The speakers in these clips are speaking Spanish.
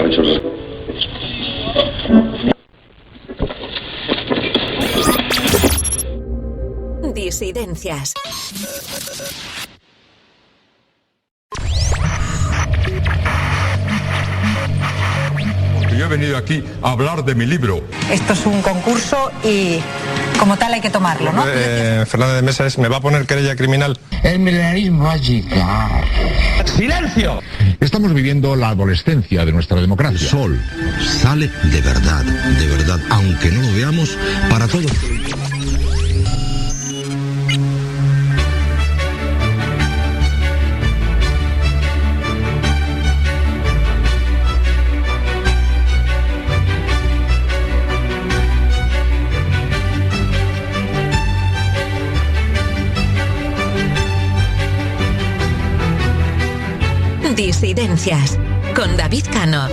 muchachos. Disidencias. Yo he venido aquí a hablar de mi libro. Esto es un concurso y como tal hay que tomarlo, ¿no? Fernández de Mesa me va a poner querella criminal. El milenarismo va a llegar. ¡Silencio! Estamos viviendo la adolescencia de nuestra democracia. El sol sale de verdad, aunque no lo veamos, para todos. Disidencias, con David Cano.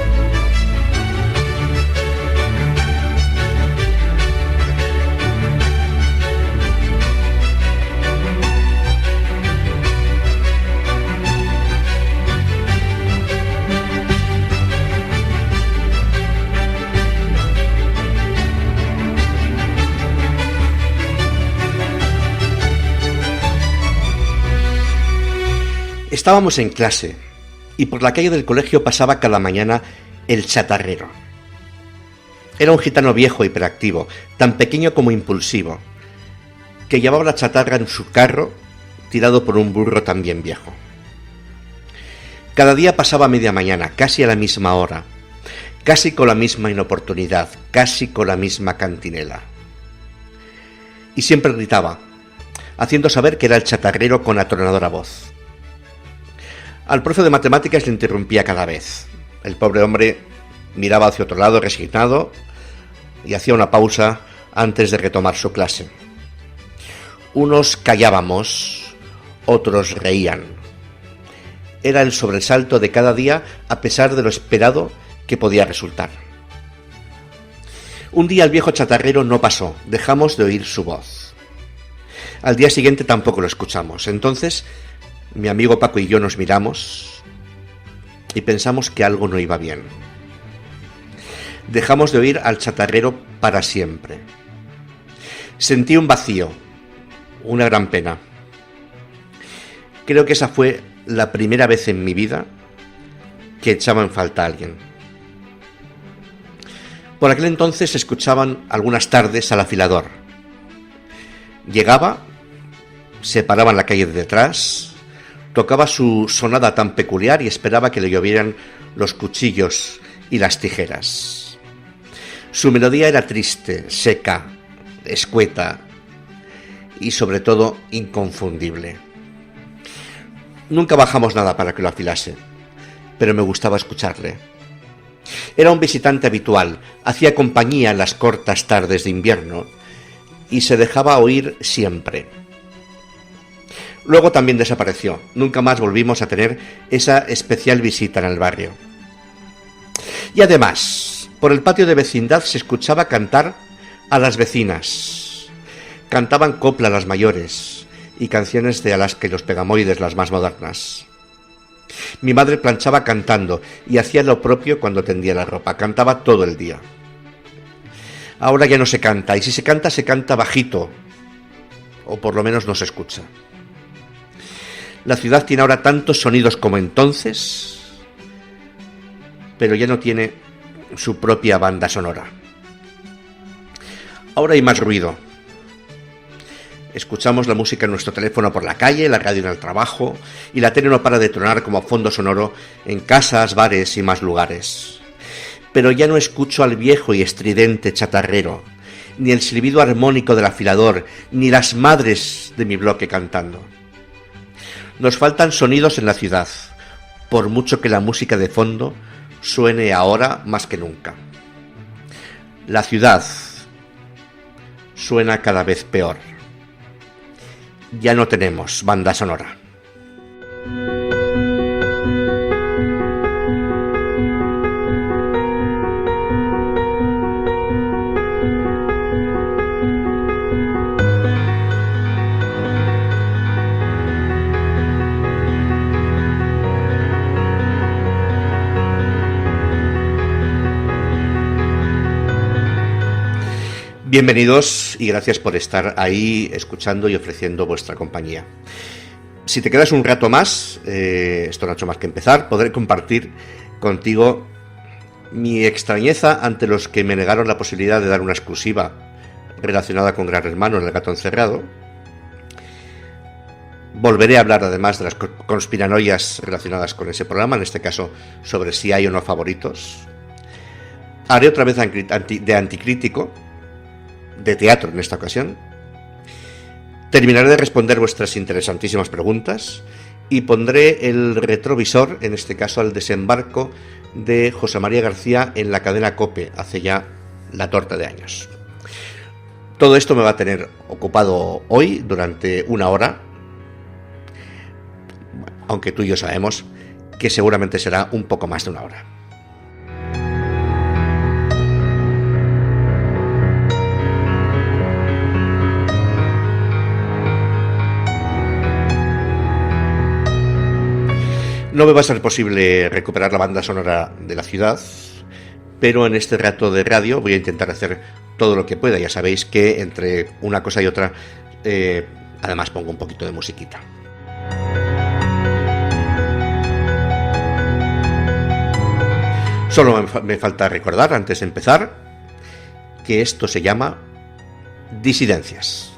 Estábamos en clase y por la calle del colegio pasaba cada mañana el chatarrero. Era un gitano viejo y hiperactivo, tan pequeño como impulsivo, que llevaba la chatarra en su carro, tirado por un burro también viejo. Cada día pasaba a media mañana, casi a la misma hora, casi con la misma inoportunidad, casi con la misma cantinela. Y siempre gritaba, haciendo saber que era el chatarrero con atronadora voz. Al profe de matemáticas le interrumpía cada vez. El pobre hombre miraba hacia otro lado resignado y hacía una pausa antes de retomar su clase. Unos callábamos, otros reían. Era el sobresalto de cada día a pesar de lo esperado que podía resultar. Un día el viejo chatarrero no pasó, dejamos de oír su voz. Al día siguiente tampoco lo escuchamos. Entonces mi amigo Paco y yo nos miramos y pensamos que algo no iba bien. Dejamos de oír al chatarrero para siempre. Sentí un vacío, una gran pena. Creo que esa fue la primera vez en mi vida que echaba en falta a alguien. Por aquel entonces se escuchaban algunas tardes al afilador. Llegaba, se paraba en la calle de detrás, tocaba su sonada tan peculiar y esperaba que le llovieran los cuchillos y las tijeras. Su melodía era triste, seca, escueta y sobre todo inconfundible. Nunca bajamos nada para que lo afilase, pero me gustaba escucharle. Era un visitante habitual, hacía compañía en las cortas tardes de invierno y se dejaba oír siempre. Luego también desapareció. Nunca más volvimos a tener esa especial visita en el barrio. Y además, por el patio de vecindad se escuchaba cantar a las vecinas. Cantaban copla las mayores y canciones de Alaska y los Pegamoides las más modernas. Mi madre planchaba cantando y hacía lo propio cuando tendía la ropa. Cantaba todo el día. Ahora ya no se canta, y si se canta bajito, o por lo menos no se escucha. La ciudad tiene ahora tantos sonidos como entonces, pero ya no tiene su propia banda sonora. Ahora hay más ruido. Escuchamos la música en nuestro teléfono por la calle, la radio en el trabajo, y la tele no para de tronar como fondo sonoro en casas, bares y más lugares. Pero ya no escucho al viejo y estridente chatarrero, ni el silbido armónico del afilador, ni las madres de mi bloque cantando. Nos faltan sonidos en la ciudad, por mucho que la música de fondo suene ahora más que nunca. La ciudad suena cada vez peor. Ya no tenemos banda sonora. Bienvenidos y gracias por estar ahí escuchando y ofreciendo vuestra compañía. Si te quedas un rato más, esto no ha hecho más que empezar, podré compartir contigo mi extrañeza ante los que me negaron la posibilidad de dar una exclusiva relacionada con Gran Hermano en El Gato Encerrado. Volveré a hablar además de las conspiranoias relacionadas con ese programa, en este caso sobre si hay o no favoritos. Haré otra vez de anticrítico, de teatro en esta ocasión. Terminaré de responder vuestras interesantísimas preguntas y pondré el retrovisor, en este caso al desembarco de José María García en la cadena COPE hace ya la torta de años. Todo esto me va a tener ocupado hoy durante una hora, aunque tú y yo sabemos que seguramente será un poco más de una hora. No me va a ser posible recuperar la banda sonora de la ciudad, pero en este rato de radio voy a intentar hacer todo lo que pueda. Ya sabéis que entre una cosa y otra, además pongo un poquito de musiquita. Solo me falta recordar, antes de empezar, que esto se llama Disidencias.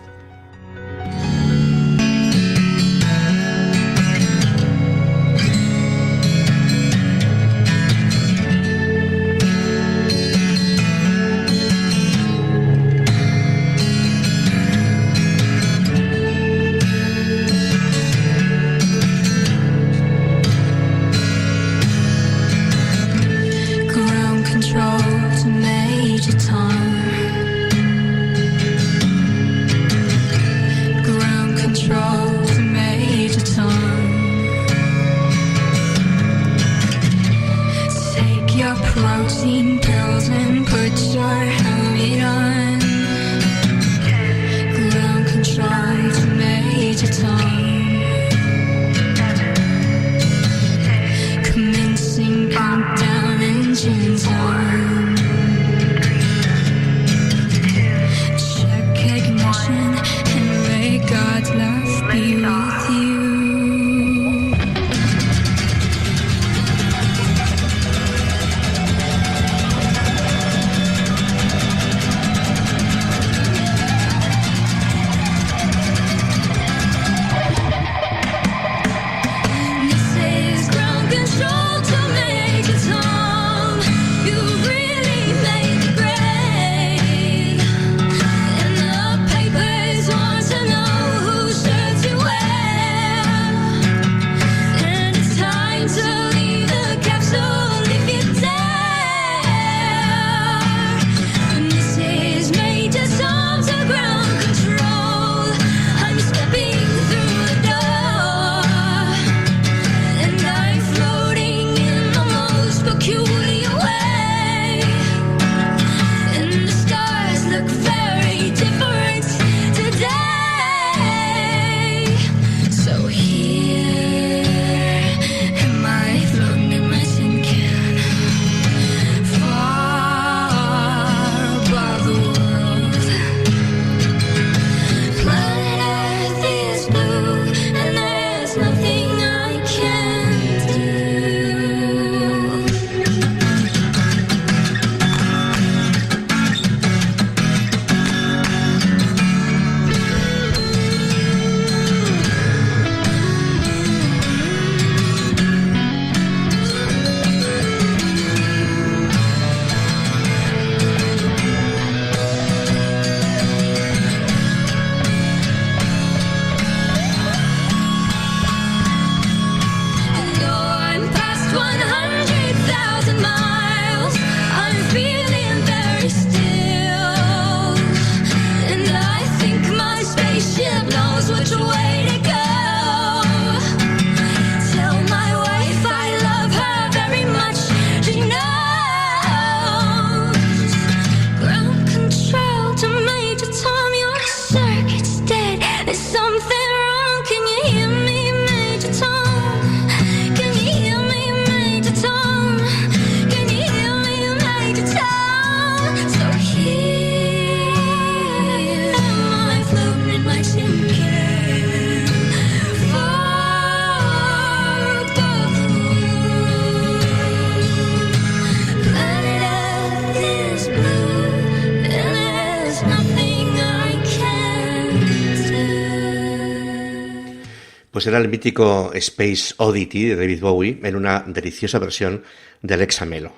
Pues era el mítico Space Oddity de David Bowie en una deliciosa versión de Alexa Melo.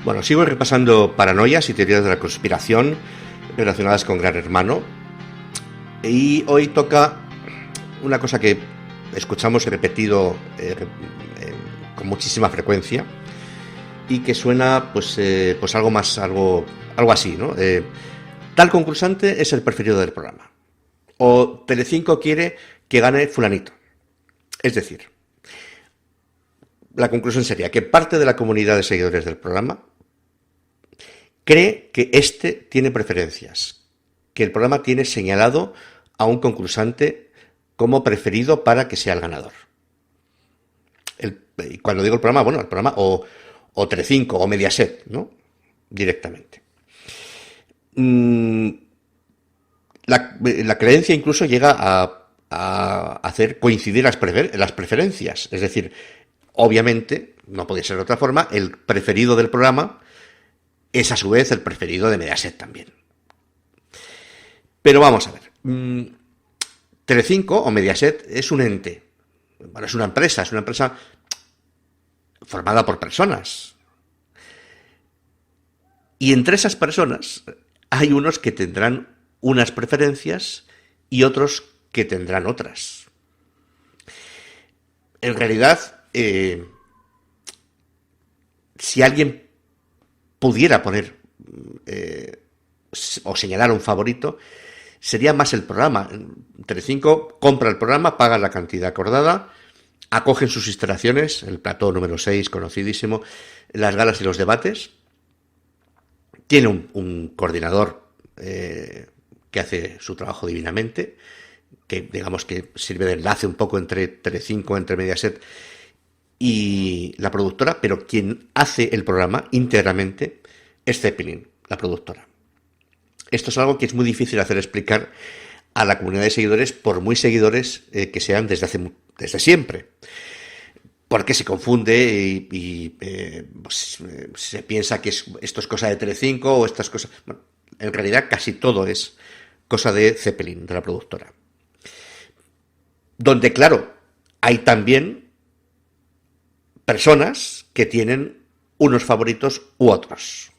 Bueno, sigo repasando paranoias y teorías de la conspiración relacionadas con Gran Hermano. Y hoy toca una cosa que escuchamos repetido con muchísima frecuencia y que suena pues algo así, ¿no? Tal concursante es el preferido del programa. O Telecinco quiere que gane fulanito. Es decir, la conclusión sería que parte de la comunidad de seguidores del programa cree que este tiene preferencias, que el programa tiene señalado a un concursante como preferido para que sea el ganador. Y cuando digo el programa, bueno, el programa o Telecinco o Mediaset, ¿no? Directamente. La creencia incluso llega a hacer coincidir las preferencias. Es decir, obviamente, no podía ser de otra forma, el preferido del programa es a su vez el preferido de Mediaset también. Pero vamos a ver. Telecinco o Mediaset es un ente. Bueno, es una empresa formada por personas. Y entre esas personas hay unos que tendrán unas preferencias y otros que tendrán otras. En realidad, si alguien pudiera poner o señalar un favorito, sería más el programa. Telecinco compra el programa, paga la cantidad acordada, acogen sus instalaciones, el plató número 6, conocidísimo, las galas y los debates. Tiene un coordinador que hace su trabajo divinamente, que digamos que sirve de enlace un poco entre Telecinco, entre Mediaset y la productora, pero quien hace el programa íntegramente es Zeppelin, la productora. Esto es algo que es muy difícil hacer explicar a la comunidad de seguidores, por muy seguidores que sean desde siempre. Porque se confunde y se piensa que esto es cosa de Telecinco o estas cosas. Bueno, en realidad casi todo es cosa de Zeppelin, de la productora. Donde, claro, hay también personas que tienen unos favoritos u otros.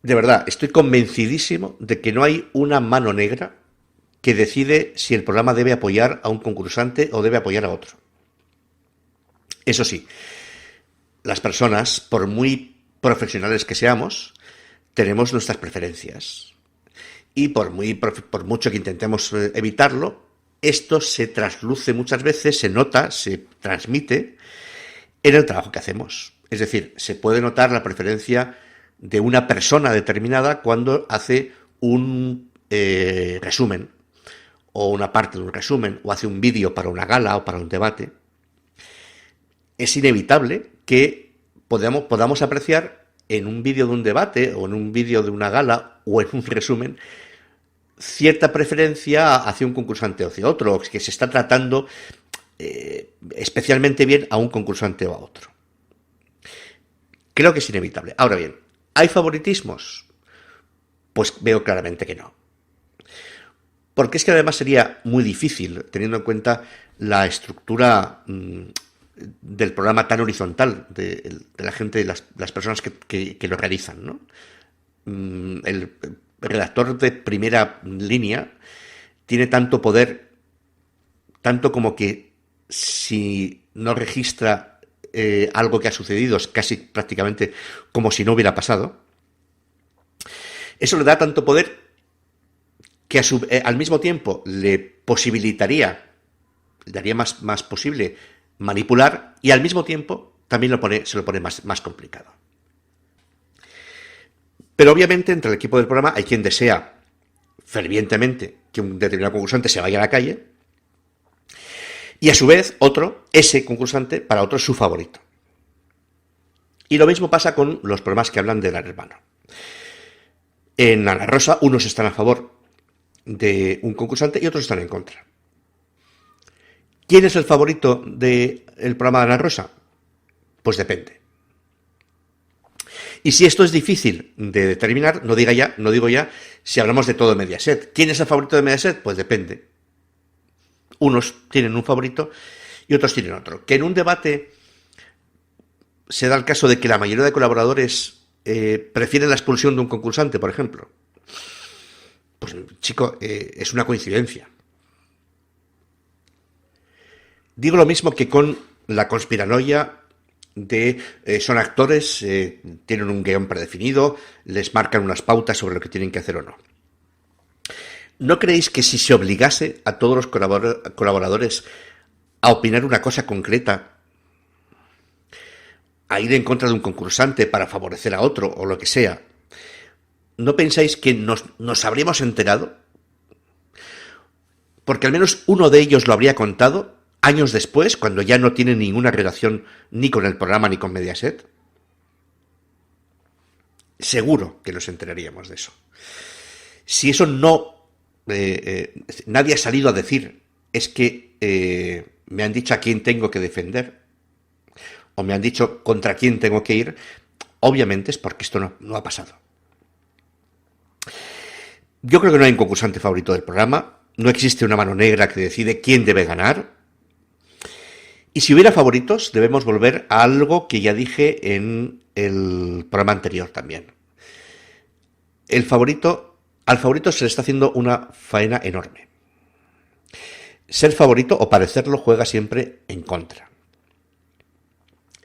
De verdad, estoy convencidísimo de que no hay una mano negra que decide si el programa debe apoyar a un concursante o debe apoyar a otro. Eso sí, las personas, por muy profesionales que seamos, tenemos nuestras preferencias. Y por mucho que intentemos evitarlo, esto se trasluce muchas veces, se nota, se transmite en el trabajo que hacemos. Es decir, se puede notar la preferencia de una persona determinada cuando hace un resumen o una parte de un resumen o hace un vídeo para una gala o para un debate. Es inevitable que podamos apreciar en un vídeo de un debate o en un vídeo de una gala o en un resumen cierta preferencia hacia un concursante o hacia otro, que se está tratando especialmente bien a un concursante o a otro. Creo que es inevitable. Ahora bien, ¿hay favoritismos? Pues veo claramente que no. Porque es que además sería muy difícil, teniendo en cuenta la estructura del programa tan horizontal de la gente, de las personas que lo realizan, ¿no? El redactor de primera línea tiene tanto poder, tanto como que si no registra algo que ha sucedido, es casi prácticamente como si no hubiera pasado. Eso le da tanto poder que al mismo tiempo le posibilitaría, le daría más posible manipular, y al mismo tiempo también se lo pone más complicado. Pero obviamente entre el equipo del programa hay quien desea fervientemente que un determinado concursante se vaya a la calle, y a su vez ese concursante para otro es su favorito. Y lo mismo pasa con los programas que hablan de Gran Hermano. En Ana Rosa unos están a favor de un concursante y otros están en contra. ¿Quién es el favorito del programa de Ana Rosa? Pues depende. Y si esto es difícil de determinar, no digo ya si hablamos de todo Mediaset. ¿Quién es el favorito de Mediaset? Pues depende. Unos tienen un favorito y otros tienen otro. Que en un debate se da el caso de que la mayoría de colaboradores prefieren la expulsión de un concursante, por ejemplo. Pues, chico, es una coincidencia. Digo lo mismo que con la conspiranoia de son actores, tienen un guión predefinido, les marcan unas pautas sobre lo que tienen que hacer o no. ¿No creéis que si se obligase a todos los colaboradores a opinar una cosa concreta, a ir en contra de un concursante para favorecer a otro o lo que sea, ¿no pensáis que nos habríamos enterado? Porque al menos uno de ellos lo habría contado años después, cuando ya no tiene ninguna relación ni con el programa ni con Mediaset. Seguro que nos enteraríamos de eso. Si eso no... nadie ha salido a decir, es que me han dicho a quién tengo que defender, o me han dicho contra quién tengo que ir, obviamente es porque esto no ha pasado. Yo creo que no hay un concursante favorito del programa, no existe una mano negra que decide quién debe ganar. Y si hubiera favoritos, debemos volver a algo que ya dije en el programa anterior también. Al favorito se le está haciendo una faena enorme. Ser favorito o parecerlo juega siempre en contra.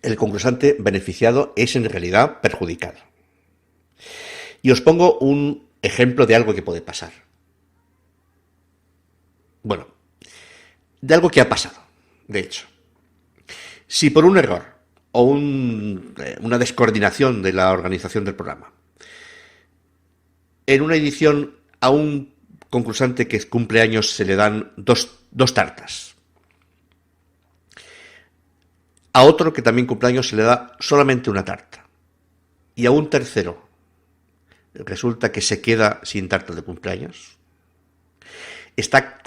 El concursante beneficiado es en realidad perjudicado. Y os pongo un ejemplo de algo que puede pasar. Bueno, de algo que ha pasado, de hecho. Si por un error o una descoordinación de la organización del programa, en una edición a un concursante que cumple años se le dan dos tartas, a otro que también cumple años se le da solamente una tarta, y a un tercero resulta que se queda sin tarta de cumpleaños, está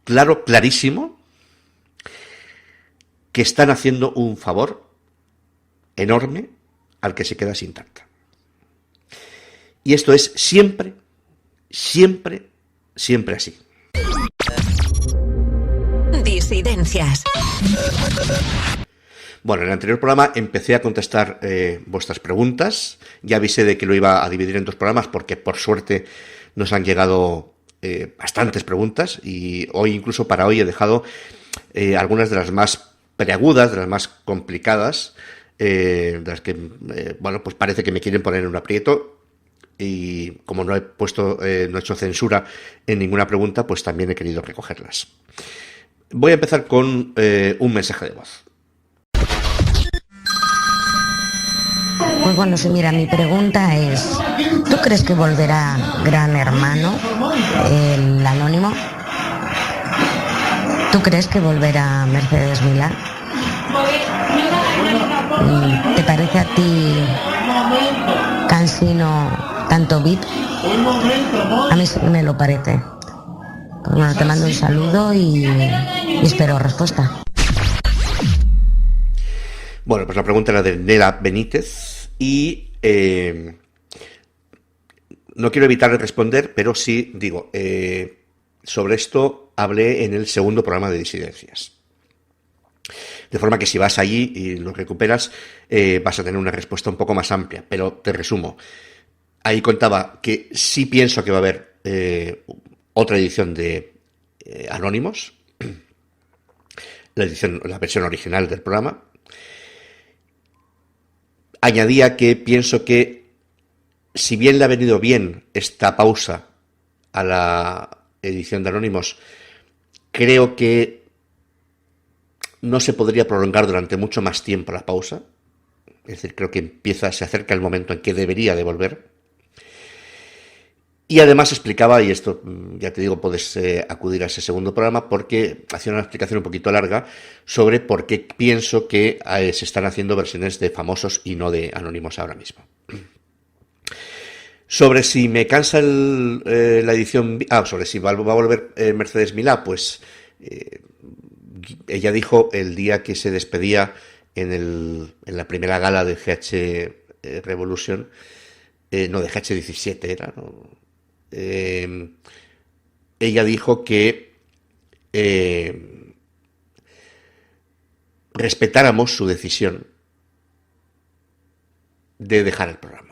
clarísimo que están haciendo un favor enorme al que se queda sin tarta. Y esto es siempre así. Disidencias. Bueno, en el anterior programa empecé a contestar vuestras preguntas. Ya avisé de que lo iba a dividir en 2 programas porque por suerte nos han llegado bastantes preguntas y incluso para hoy he dejado algunas de las más peleagudas, de las más complicadas, de las que, pues parece que me quieren poner en un aprieto, y como no he hecho censura en ninguna pregunta, pues también he querido recogerlas. Voy a empezar con un mensaje de voz. Pues bueno, sí, mira, mi pregunta es, ¿tú crees que volverá Gran Hermano, el Anónimo? ¿Tú crees que volverá Mercedes Milá? ¿Te parece a ti cansino tanto VIP? A mí sí me lo parece. Pues bueno, te mando un saludo y espero respuesta. Bueno, pues la pregunta era de Nela Benítez y no quiero evitar responder, pero sí digo, sobre esto hablé en el segundo programa de Disidencias. De forma que si vas allí y lo recuperas, vas a tener una respuesta un poco más amplia, pero te resumo. Ahí contaba que sí pienso que va a haber otra edición de Anónimos, la versión original del programa. Añadía que pienso que, si bien le ha venido bien esta pausa a la edición de Anónimos, creo que no se podría prolongar durante mucho más tiempo la pausa. Es decir, creo que se acerca el momento en que debería de volver. Y además explicaba, y esto ya te digo, puedes acudir a ese segundo programa, porque hacía una explicación un poquito larga sobre por qué pienso que se están haciendo versiones de famosos y no de anónimos ahora mismo. Sobre si me cansa la edición... sobre si va a volver Mercedes Milá, pues ella dijo el día que se despedía en la primera gala de GH Revolution, no, de GH17 era, ¿no? Ella dijo que respetáramos su decisión de dejar el programa.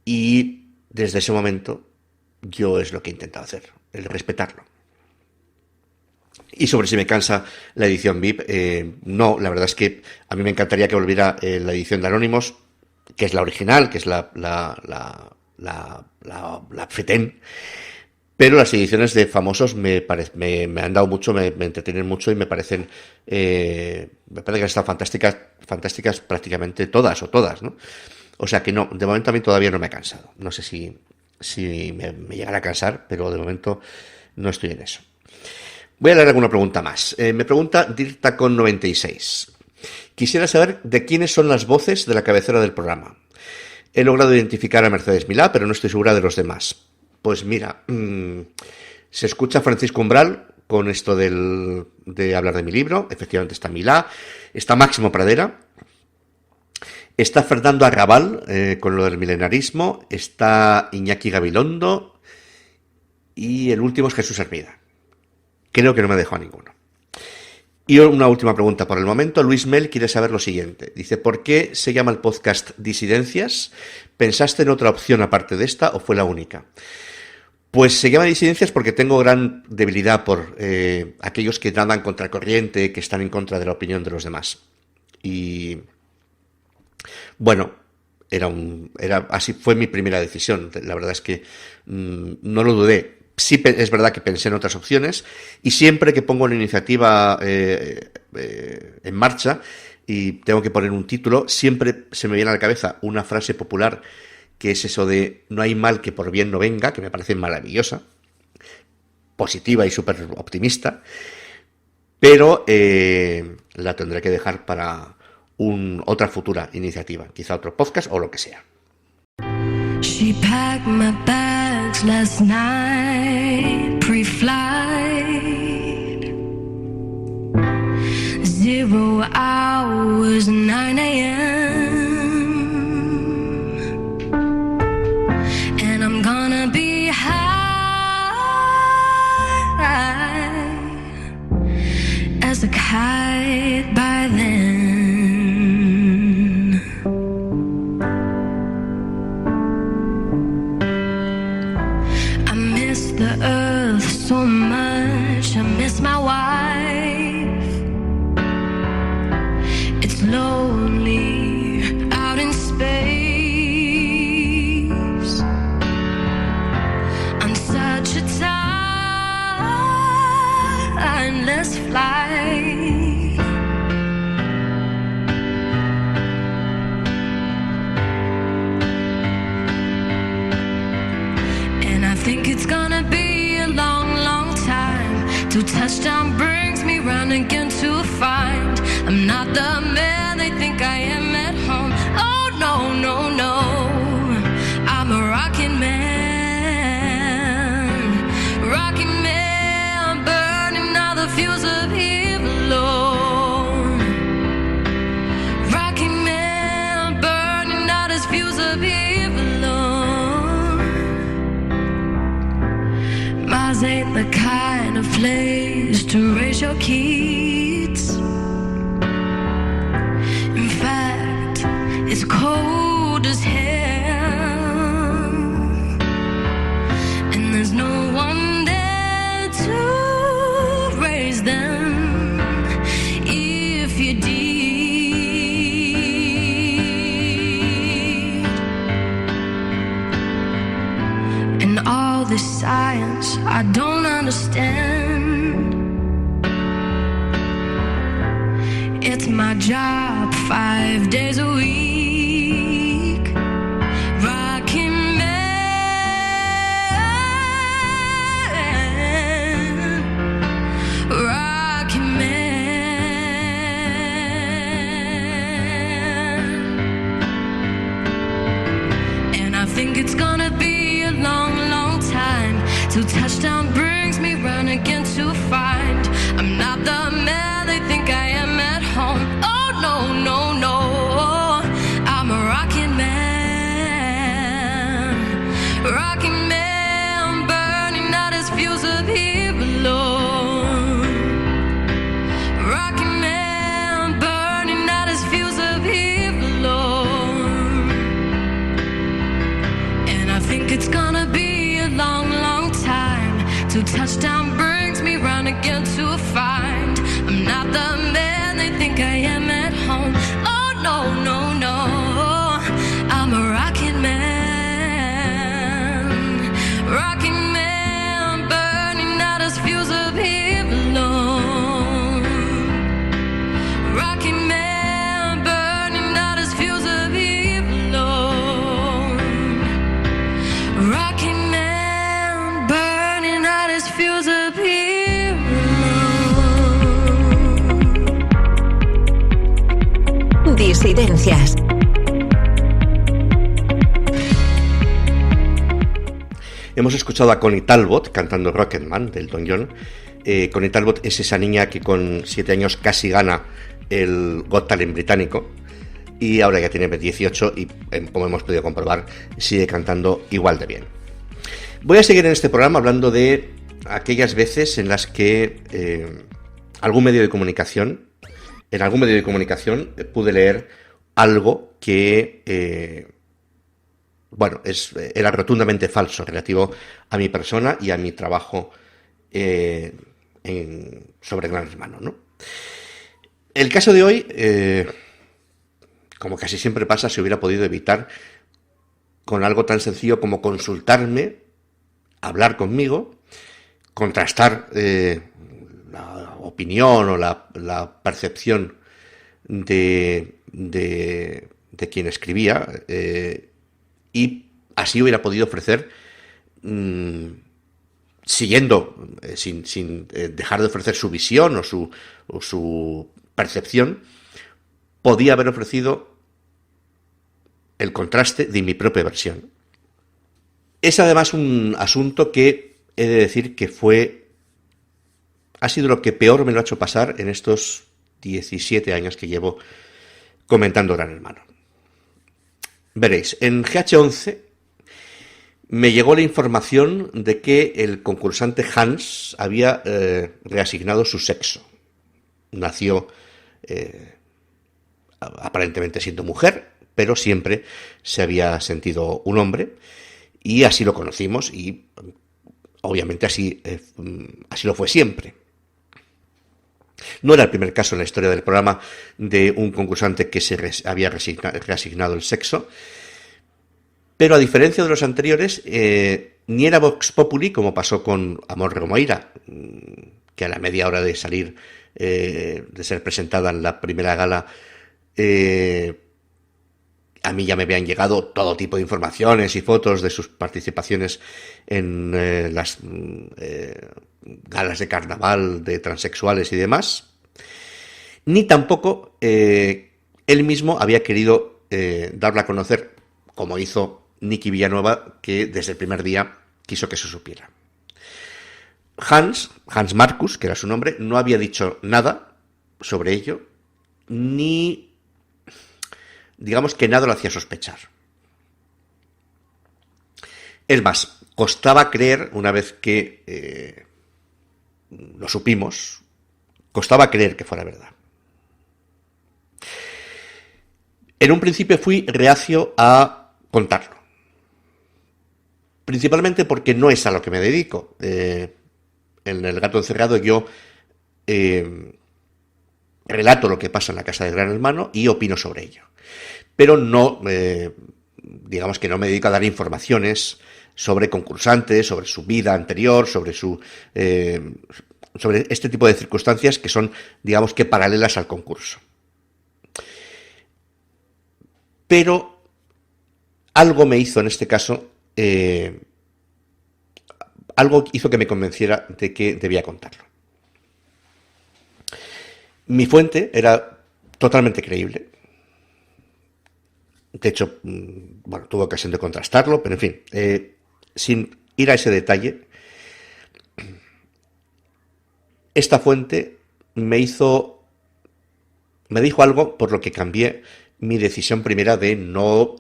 Y desde ese momento yo es lo que he intentado hacer, el respetarlo. Y sobre si me cansa la edición VIP, no, la verdad es que a mí me encantaría que volviera la edición de Anónimos, que es la original, que es la FETEN, pero las ediciones de famosos me han dado mucho, me entretienen mucho y me parece que están fantásticas prácticamente todas, ¿no? O sea que no, de momento a mí todavía no me ha cansado. No sé si me llegará a cansar, pero de momento no estoy en eso. Voy a leer alguna pregunta más. Me pregunta Dirtacon96. Quisiera saber de quiénes son las voces de la cabecera del programa. He logrado identificar a Mercedes Milá, pero no estoy segura de los demás. Pues mira, se escucha Francisco Umbral con esto de hablar de mi libro. Efectivamente está Milá. Está Máximo Pradera. Está Fernando Arrabal con lo del milenarismo. Está Iñaki Gabilondo. Y el último es Jesús Hermida. Creo que no me dejó a ninguno. Y una última pregunta por el momento. Luis Mel quiere saber lo siguiente. Dice, ¿por qué se llama el podcast Disidencias? ¿Pensaste en otra opción aparte de esta o fue la única? Pues se llama Disidencias porque tengo gran debilidad por aquellos que nadan contra corriente, que están en contra de la opinión de los demás. Y bueno, así fue mi primera decisión. La verdad es que no lo dudé. Sí, es verdad que pensé en otras opciones y siempre que pongo una iniciativa en marcha y tengo que poner un título, siempre se me viene a la cabeza una frase popular que es eso de no hay mal que por bien no venga, que me parece maravillosa, positiva y súper optimista, pero la tendré que dejar para otra futura iniciativa, quizá otro podcast o lo que sea. She packed my bags last night, pre-flight. 0 hours, 9 a.m. And I'm gonna be high as a kite by then. The earth so much, I miss my wife. It's lonely out in space on such a timeless flight. And I think it's gonna be a long, long time till touchdown brings me round again to find I'm not the man they think I am at home. Oh no, no, no, I'm a rocking man, burning all the fuels of evil, Lord. Rocking man, burning all his fuels of evil, Lord. Mars ain't the kind of place to raise your kids. In fact, it's cold as hell, and there's no one there to raise them if you did. And all this science I don't understand. It's my job 5 days a week. Rocking man, rocking man. find. I'm not the man they think I am at home. Oh no, no, no, I'm a rocking man, burning out his fuse of here alone. Rocking man, burning out his fuse of here alone. Rocking man, burning out his fuse of here alone. Disidencias. Hemos escuchado a Connie Talbot cantando Rocketman del Elton John. Connie Talbot es esa niña que con 7 años casi gana el Got Talent británico y ahora ya tiene 18 y, como hemos podido comprobar, sigue cantando igual de bien. Voy a seguir en este programa hablando de aquellas veces en las que en algún medio de comunicación pude leer algo que era rotundamente falso relativo a mi persona y a mi trabajo sobre Gran Hermano, ¿no? El caso de hoy, como casi siempre pasa, se hubiera podido evitar con algo tan sencillo como consultarme, hablar conmigo, contrastar la opinión o la percepción de quien escribía, y así hubiera podido ofrecer, siguiendo, sin dejar de ofrecer su visión o su percepción, podía haber ofrecido el contraste de mi propia versión. Es además un asunto que he de decir que ha sido lo que peor me lo ha hecho pasar en estos 17 años que llevo comentando Gran Hermano. Veréis, en GH11 me llegó la información de que el concursante Hans había reasignado su sexo. Nació aparentemente siendo mujer, pero siempre se había sentido un hombre, y así lo conocimos, y obviamente así lo fue siempre. No era el primer caso en la historia del programa de un concursante que se había reasignado el sexo, pero a diferencia de los anteriores, ni era Vox Populi, como pasó con Amor Romaira, que a la media hora de salir, de ser presentada en la primera gala, a mí ya me habían llegado todo tipo de informaciones y fotos de sus participaciones en las galas de carnaval de transexuales y demás, ni tampoco él mismo había querido darla a conocer, como hizo Nicky Villanueva, que desde el primer día quiso que se supiera. Hans Marcus, que era su nombre, no había dicho nada sobre ello, ni digamos que nada lo hacía sospechar. Es más, costaba creer, una vez que lo supimos, costaba creer que fuera verdad. En un principio fui reacio a contarlo, principalmente porque no es a lo que me dedico. En El Gato Encerrado yo relato lo que pasa en la casa de Gran Hermano y opino sobre ello, pero no, digamos que no me dedico a dar informaciones sobre concursantes, sobre su vida anterior, sobre este tipo de circunstancias que son, digamos que paralelas al concurso. Pero algo me hizo en este caso, algo hizo que me convenciera de que debía contarlo. Mi fuente era totalmente creíble. De hecho, tuve ocasión de contrastarlo, pero en fin, sin ir a ese detalle, esta fuente me dijo algo por lo que cambié mi decisión primera de no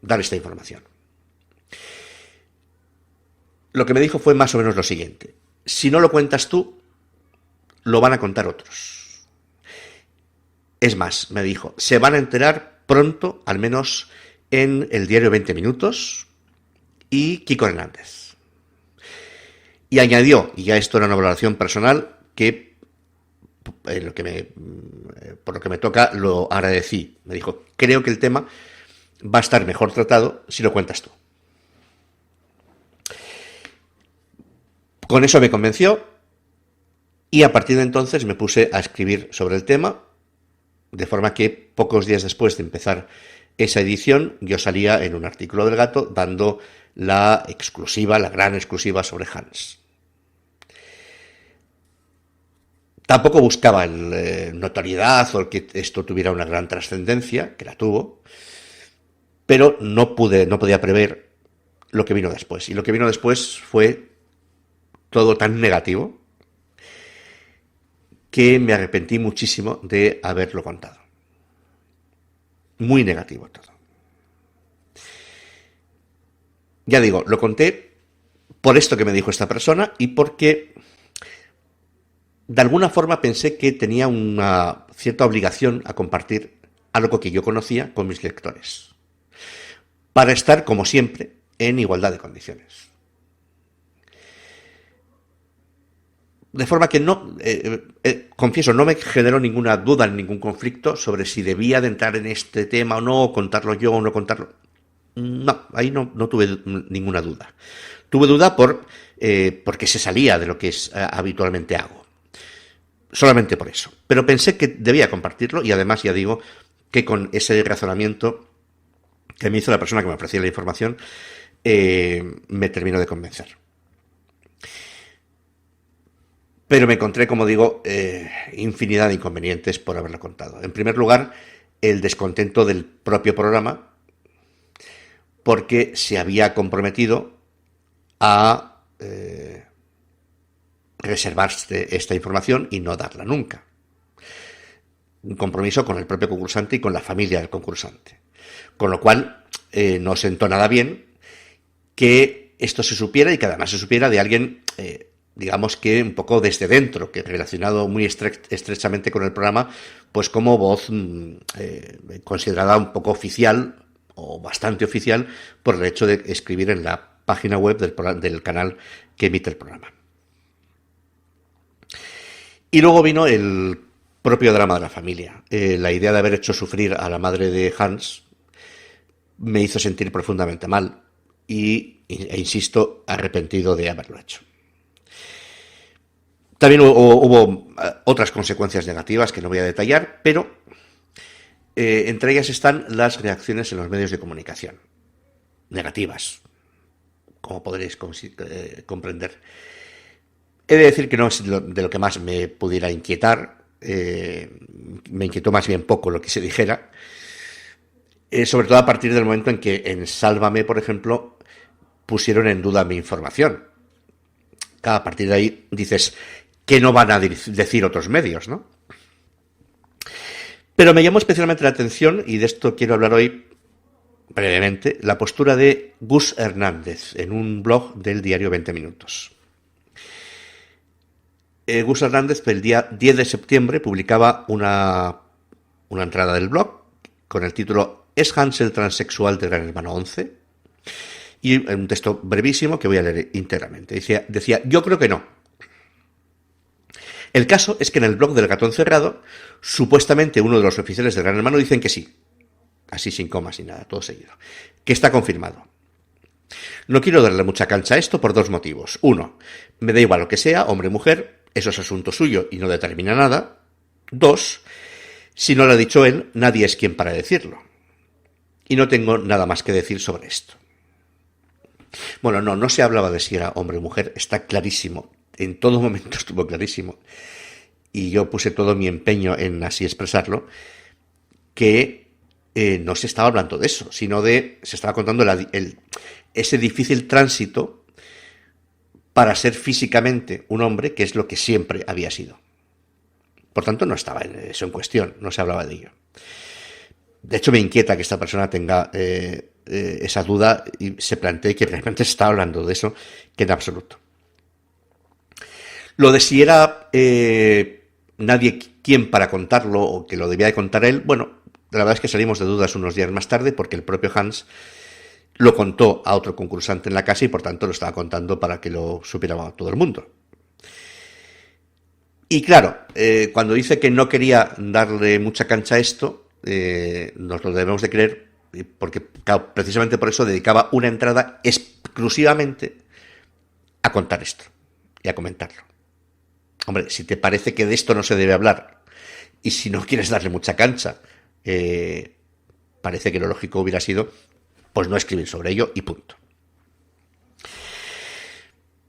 dar esta información. Lo que me dijo fue más o menos lo siguiente: si no lo cuentas tú, lo van a contar otros. Es más, me dijo, se van a enterar pronto, al menos en el diario 20 Minutos y Kiko Hernández. Y añadió, y ya esto era una valoración personal, que por lo que me toca, lo agradecí. Me dijo, creo que el tema va a estar mejor tratado si lo cuentas tú. Con eso me convenció y a partir de entonces me puse a escribir sobre el tema, de forma que pocos días después de empezar esa edición yo salía en un artículo del Gato dando la gran exclusiva sobre Hans. Tampoco buscaba notoriedad o que esto tuviera una gran trascendencia, que la tuvo, pero no podía prever lo que vino después. Y lo que vino después fue todo tan negativo que me arrepentí muchísimo de haberlo contado. Muy negativo todo. Ya digo, lo conté por esto que me dijo esta persona y porque de alguna forma pensé que tenía una cierta obligación a compartir algo que yo conocía con mis lectores, para estar, como siempre, en igualdad de condiciones. De forma que confieso, no me generó ninguna duda, ningún conflicto sobre si debía de entrar en este tema o no, o contarlo yo o no contarlo. No, ahí no tuve ninguna duda. Tuve duda porque se salía de lo que habitualmente hago. Solamente por eso. Pero pensé que debía compartirlo y además ya digo que con ese razonamiento que me hizo la persona que me ofrecía la información, me terminó de convencer. Pero me encontré, como digo, infinidad de inconvenientes por haberlo contado. En primer lugar, el descontento del propio programa, porque se había comprometido a reservarse esta información y no darla nunca. Un compromiso con el propio concursante y con la familia del concursante. Con lo cual, no sentó nada bien que esto se supiera y que además se supiera de alguien, digamos que un poco desde dentro, que relacionado muy estrechamente con el programa, pues como voz considerada un poco oficial o bastante oficial por el hecho de escribir en la página web del canal que emite el programa. Y luego vino el propio drama de la familia. La idea de haber hecho sufrir a la madre de Hans me hizo sentir profundamente mal e insisto, arrepentido de haberlo hecho. También hubo otras consecuencias negativas que no voy a detallar, pero entre ellas están las reacciones en los medios de comunicación. Negativas, como podréis comprender. He de decir que no es de lo que más me pudiera inquietar. Me inquietó más bien poco lo que se dijera. Sobre todo a partir del momento en que en Sálvame, por ejemplo, pusieron en duda mi información. A partir de ahí dices, ¿qué no van a decir otros medios, no? Pero me llamó especialmente la atención, y de esto quiero hablar hoy brevemente, la postura de Gus Hernández en un blog del diario 20 Minutos. Gus Hernández, el día 10 de septiembre, publicaba una entrada del blog con el título ¿Es Hans el transexual de Gran Hermano 11? Y un texto brevísimo que voy a leer íntegramente. Decía, yo creo que no. El caso es que en el blog del Gato Encerrado, supuestamente uno de los oficiales del Gran Hermano dicen que sí. Así sin comas ni nada, todo seguido. Que está confirmado. No quiero darle mucha cancha a esto por dos motivos. Uno, me da igual lo que sea, hombre o mujer, eso es asunto suyo y no determina nada. Dos, si no lo ha dicho él, nadie es quien para decirlo. Y no tengo nada más que decir sobre esto. Bueno, no se hablaba de si era hombre o mujer, está clarísimo. En todo momento estuvo clarísimo. Y yo puse todo mi empeño en así expresarlo, que no se estaba hablando de eso, sino se estaba contando ese difícil tránsito para ser físicamente un hombre, que es lo que siempre había sido. Por tanto, no estaba eso en cuestión, no se hablaba de ello. De hecho, me inquieta que esta persona tenga esa duda y se plantee que realmente se está hablando de eso, que en absoluto. Lo de si era nadie quien para contarlo o que lo debía de contar él, bueno, la verdad es que salimos de dudas unos días más tarde porque el propio Hans lo contó a otro concursante en la casa y por tanto lo estaba contando para que lo supiera todo el mundo. Y claro, cuando dice que no quería darle mucha cancha a esto, nos lo debemos de creer, porque claro, precisamente por eso dedicaba una entrada exclusivamente a contar esto y a comentarlo. Hombre, si te parece que de esto no se debe hablar y si no quieres darle mucha cancha, parece que lo lógico hubiera sido pues no escribir sobre ello y punto.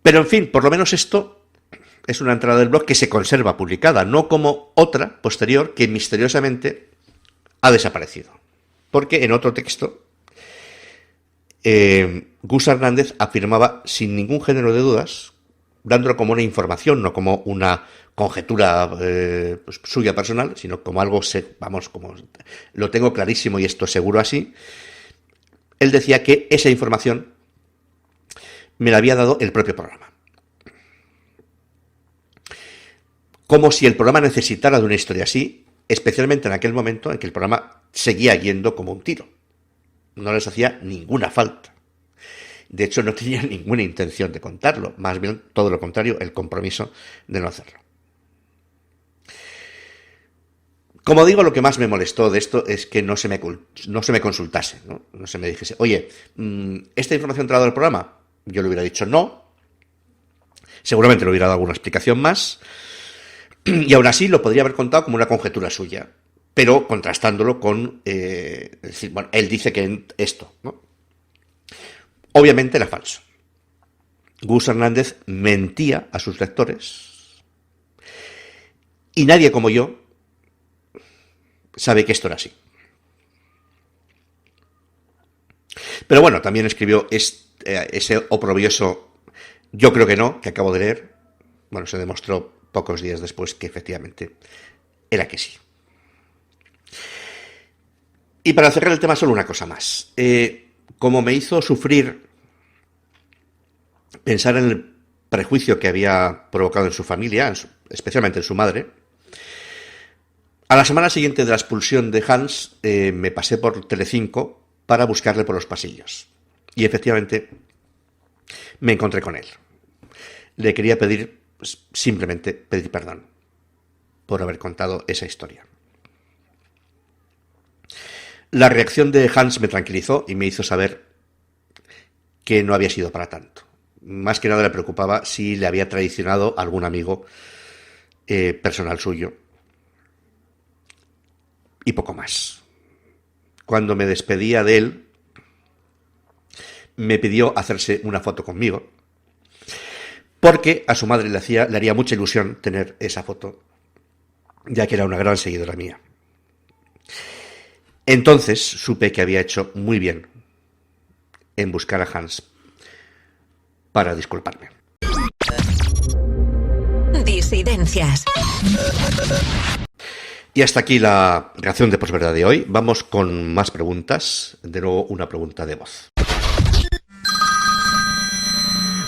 Pero en fin, por lo menos esto es una entrada del blog que se conserva publicada, no como otra posterior que misteriosamente ha desaparecido. Porque en otro texto, Gus Hernández afirmaba sin ningún género de dudas, dándolo como una información, no como una conjetura pues, suya personal, sino como algo, como lo tengo clarísimo y esto seguro así. Él decía que esa información me la había dado el propio programa. Como si el programa necesitara de una historia así, especialmente en aquel momento en que el programa seguía yendo como un tiro. No les hacía ninguna falta. De hecho, no tenía ninguna intención de contarlo, más bien todo lo contrario, el compromiso de no hacerlo. Como digo, lo que más me molestó de esto es que no se me consultase, no se me dijese, oye, ¿esta información te la ha dado el programa? Yo le hubiera dicho no, seguramente le hubiera dado alguna explicación más, y aún así lo podría haber contado como una conjetura suya, pero contrastándolo con, decir, bueno, él dice que esto, ¿no? Obviamente era falso. Gus Hernández mentía a sus lectores y nadie como yo sabe que esto era así. Pero bueno, también escribió ese oprobioso "yo creo que no", que acabo de leer. Bueno, se demostró pocos días después que efectivamente era que sí. Y para cerrar el tema, solo una cosa más. Como me hizo sufrir pensar en el prejuicio que había provocado en su familia, especialmente en su madre, a la semana siguiente de la expulsión de Hans, me pasé por Telecinco para buscarle por los pasillos. Y efectivamente me encontré con él. Le quería simplemente pedir perdón por haber contado esa historia. La reacción de Hans me tranquilizó y me hizo saber que no había sido para tanto. Más que nada le preocupaba si le había traicionado algún amigo personal suyo. Y poco más. Cuando me despedía de él, me pidió hacerse una foto conmigo, porque a su madre le haría mucha ilusión tener esa foto, ya que era una gran seguidora mía. Entonces supe que había hecho muy bien en buscar a Hans para disculparme. Disidencias. Y hasta aquí la reacción de posverdad de hoy. Vamos con más preguntas. De nuevo, una pregunta de voz.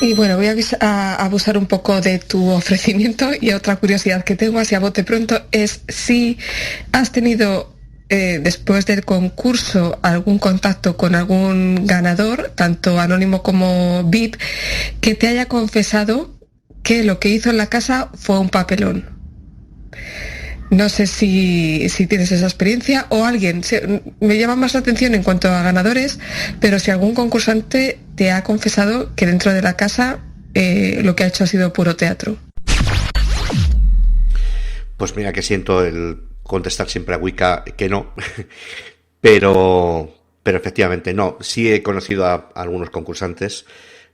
Y bueno, voy a abusar un poco de tu ofrecimiento, y otra curiosidad que tengo así a bote pronto es si has tenido después del concurso algún contacto con algún ganador, tanto anónimo como VIP, que te haya confesado que lo que hizo en la casa fue un papelón. No sé si tienes esa experiencia o alguien. Me llama más la atención en cuanto a ganadores, pero si algún concursante te ha confesado que dentro de la casa lo que ha hecho ha sido puro teatro. Pues mira que siento el contestar siempre a Wicca que no, pero efectivamente no. Sí he conocido a algunos concursantes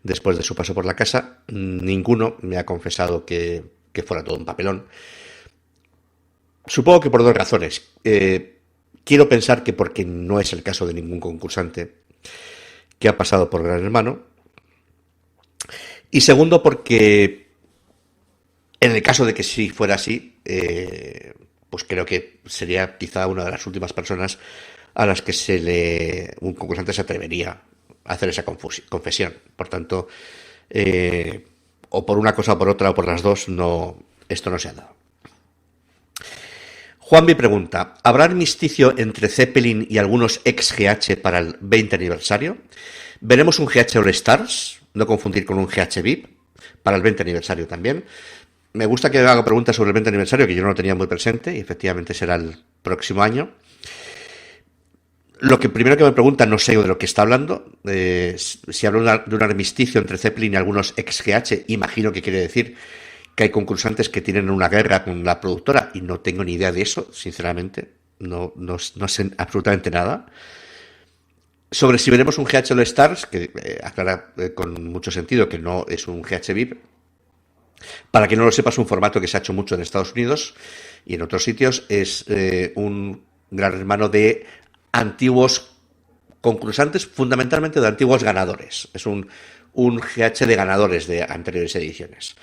después de su paso por la casa. Ninguno me ha confesado que fuera todo un papelón. Supongo que por dos razones. Quiero pensar que porque no es el caso de ningún concursante que ha pasado por Gran Hermano. Y segundo, porque en el caso de que sí fuera así, pues creo que sería quizá una de las últimas personas a las que un concursante se atrevería a hacer esa confesión. Por tanto, o por una cosa o por otra o por las dos, esto no se ha dado. Juanvi pregunta, ¿habrá armisticio entre Zeppelin y algunos ex-GH para el 20 aniversario? ¿Veremos un GH All Stars? No confundir con un GH VIP, para el 20 aniversario también. Me gusta que haga preguntas sobre el 20 aniversario, que yo no lo tenía muy presente, y efectivamente será el próximo año. Lo que primero que me pregunta, no sé de lo que está hablando. Si habla de un armisticio entre Zeppelin y algunos ex-GH, imagino que quiere decir que hay concursantes que tienen una guerra con la productora, y no tengo ni idea de eso, sinceramente. No sé absolutamente nada. Sobre si veremos un GH All Stars, que aclara con mucho sentido que no es un GH VIP. Para quien no lo sepa, es un formato que se ha hecho mucho en Estados Unidos y en otros sitios. Es un gran hermano de antiguos concursantes, fundamentalmente de antiguos ganadores. Es un GH de ganadores de anteriores ediciones.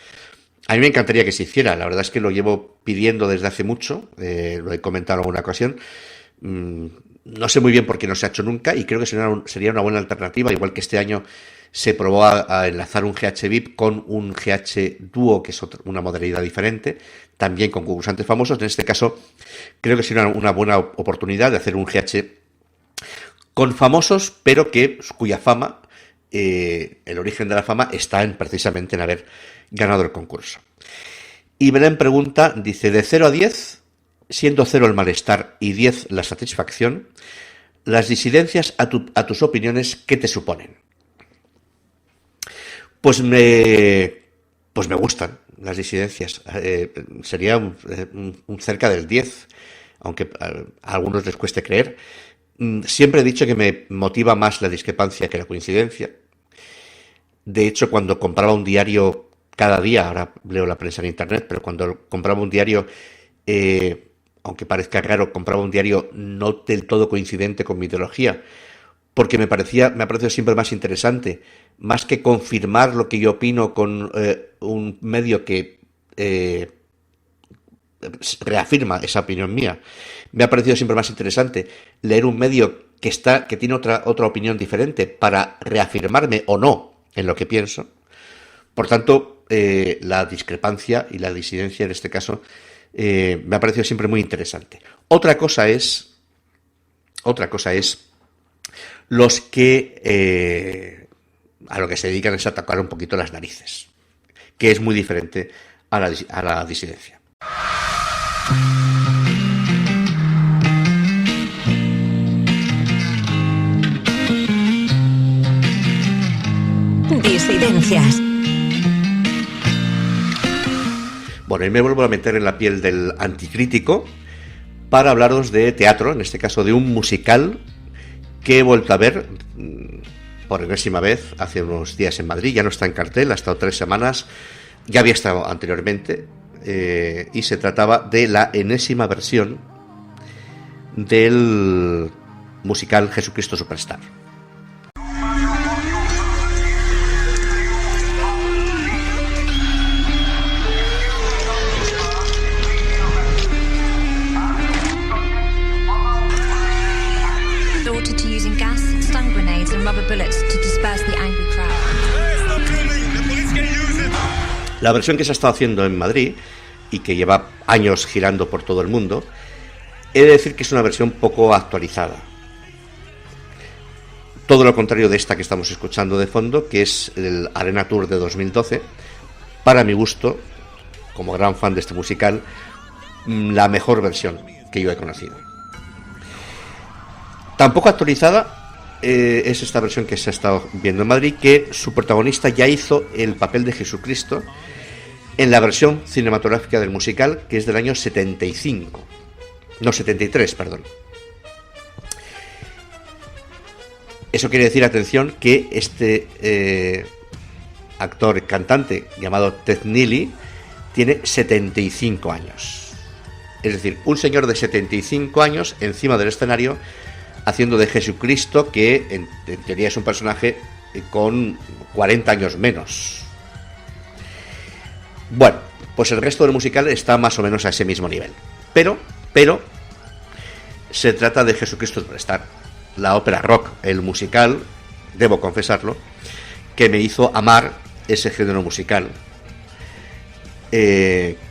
A mí me encantaría que se hiciera. La verdad es que lo llevo pidiendo desde hace mucho. Lo he comentado en alguna ocasión. No sé muy bien por qué no se ha hecho nunca, y creo que sería una buena alternativa, igual que este año se probó a enlazar un GH VIP con un GH dúo, que es una modalidad diferente, también con concursantes famosos. En este caso, creo que sería una buena oportunidad de hacer un GH con famosos, pero cuya fama, el origen de la fama, está precisamente en haber ganado el concurso. Y Belén pregunta, dice, de 0 a 10, siendo 0 el malestar y 10 la satisfacción, las disidencias a tus opiniones, ¿qué te suponen? Pues me gustan las disidencias. Sería un cerca del 10, aunque a algunos les cueste creer. Siempre he dicho que me motiva más la discrepancia que la coincidencia. De hecho, cuando compraba un diario cada día, ahora leo la prensa en internet, pero cuando compraba un diario, aunque parezca raro, compraba un diario no del todo coincidente con mi ideología, porque me ha parecido siempre más interesante, más que confirmar lo que yo opino con un medio que reafirma esa opinión mía. Me ha parecido siempre más interesante leer un medio que tiene otra opinión diferente para reafirmarme o no en lo que pienso. Por tanto, la discrepancia y la disidencia en este caso me ha parecido siempre muy interesante. Otra cosa es los que a lo que se dedican es a atacar un poquito las narices, que es muy diferente a la disidencia. Disidencias. Bueno, y me vuelvo a meter en la piel del anticrítico para hablaros de teatro, en este caso de un musical que he vuelto a ver por enésima vez hace unos días en Madrid. Ya no está en cartel, ha estado 3 semanas, ya había estado anteriormente, y se trataba de la enésima versión del musical Jesucristo Superstar. La versión que se ha estado haciendo en Madrid y que lleva años girando por todo el mundo, he de decir que es una versión poco actualizada. Todo lo contrario de esta que estamos escuchando de fondo, que es el Arena Tour de 2012. Para mi gusto, como gran fan de este musical, la mejor versión que yo he conocido. Tampoco actualizada es esta versión que se ha estado viendo en Madrid, que su protagonista ya hizo el papel de Jesucristo en la versión cinematográfica del musical, que es del año 73, perdón. Eso quiere decir, atención, que este actor cantante llamado Ted Neely tiene 75 años. Es decir, un señor de 75 años encima del escenario haciendo de Jesucristo, que en teoría es un personaje con 40 años menos. Bueno, pues el resto del musical está más o menos a ese mismo nivel. Pero se trata de Jesucristo Superstar, la ópera rock, el musical, debo confesarlo, que me hizo amar ese género musical,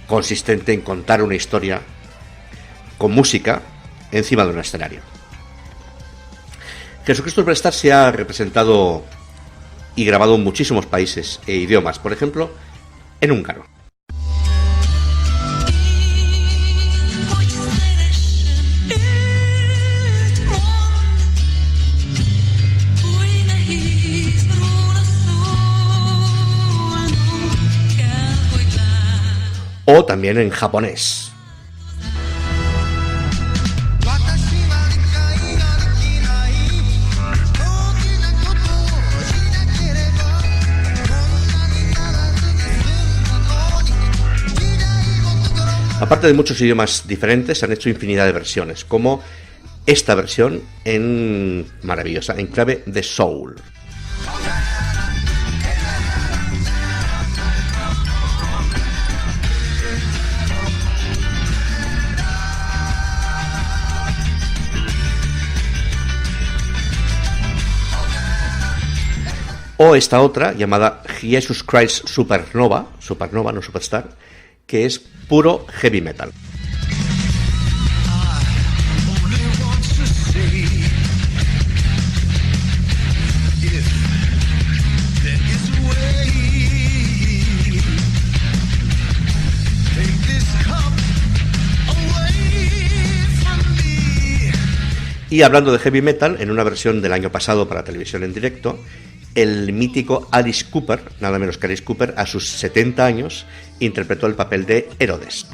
consistente en contar una historia con música encima de un escenario. Jesucristo Superstar se ha representado y grabado en muchísimos países e idiomas, por ejemplo, en húngaro. o también en japonés. Aparte de muchos idiomas diferentes, se han hecho infinidad de versiones, como esta versión maravillosa, en clave de soul. O esta otra, llamada Jesus Christ Supernova, no Superstar, que es puro heavy metal. Y hablando de heavy metal, en una versión del año pasado para televisión en directo, el mítico Alice Cooper, nada menos que Alice Cooper, a sus 70 años, interpretó el papel de Herodes.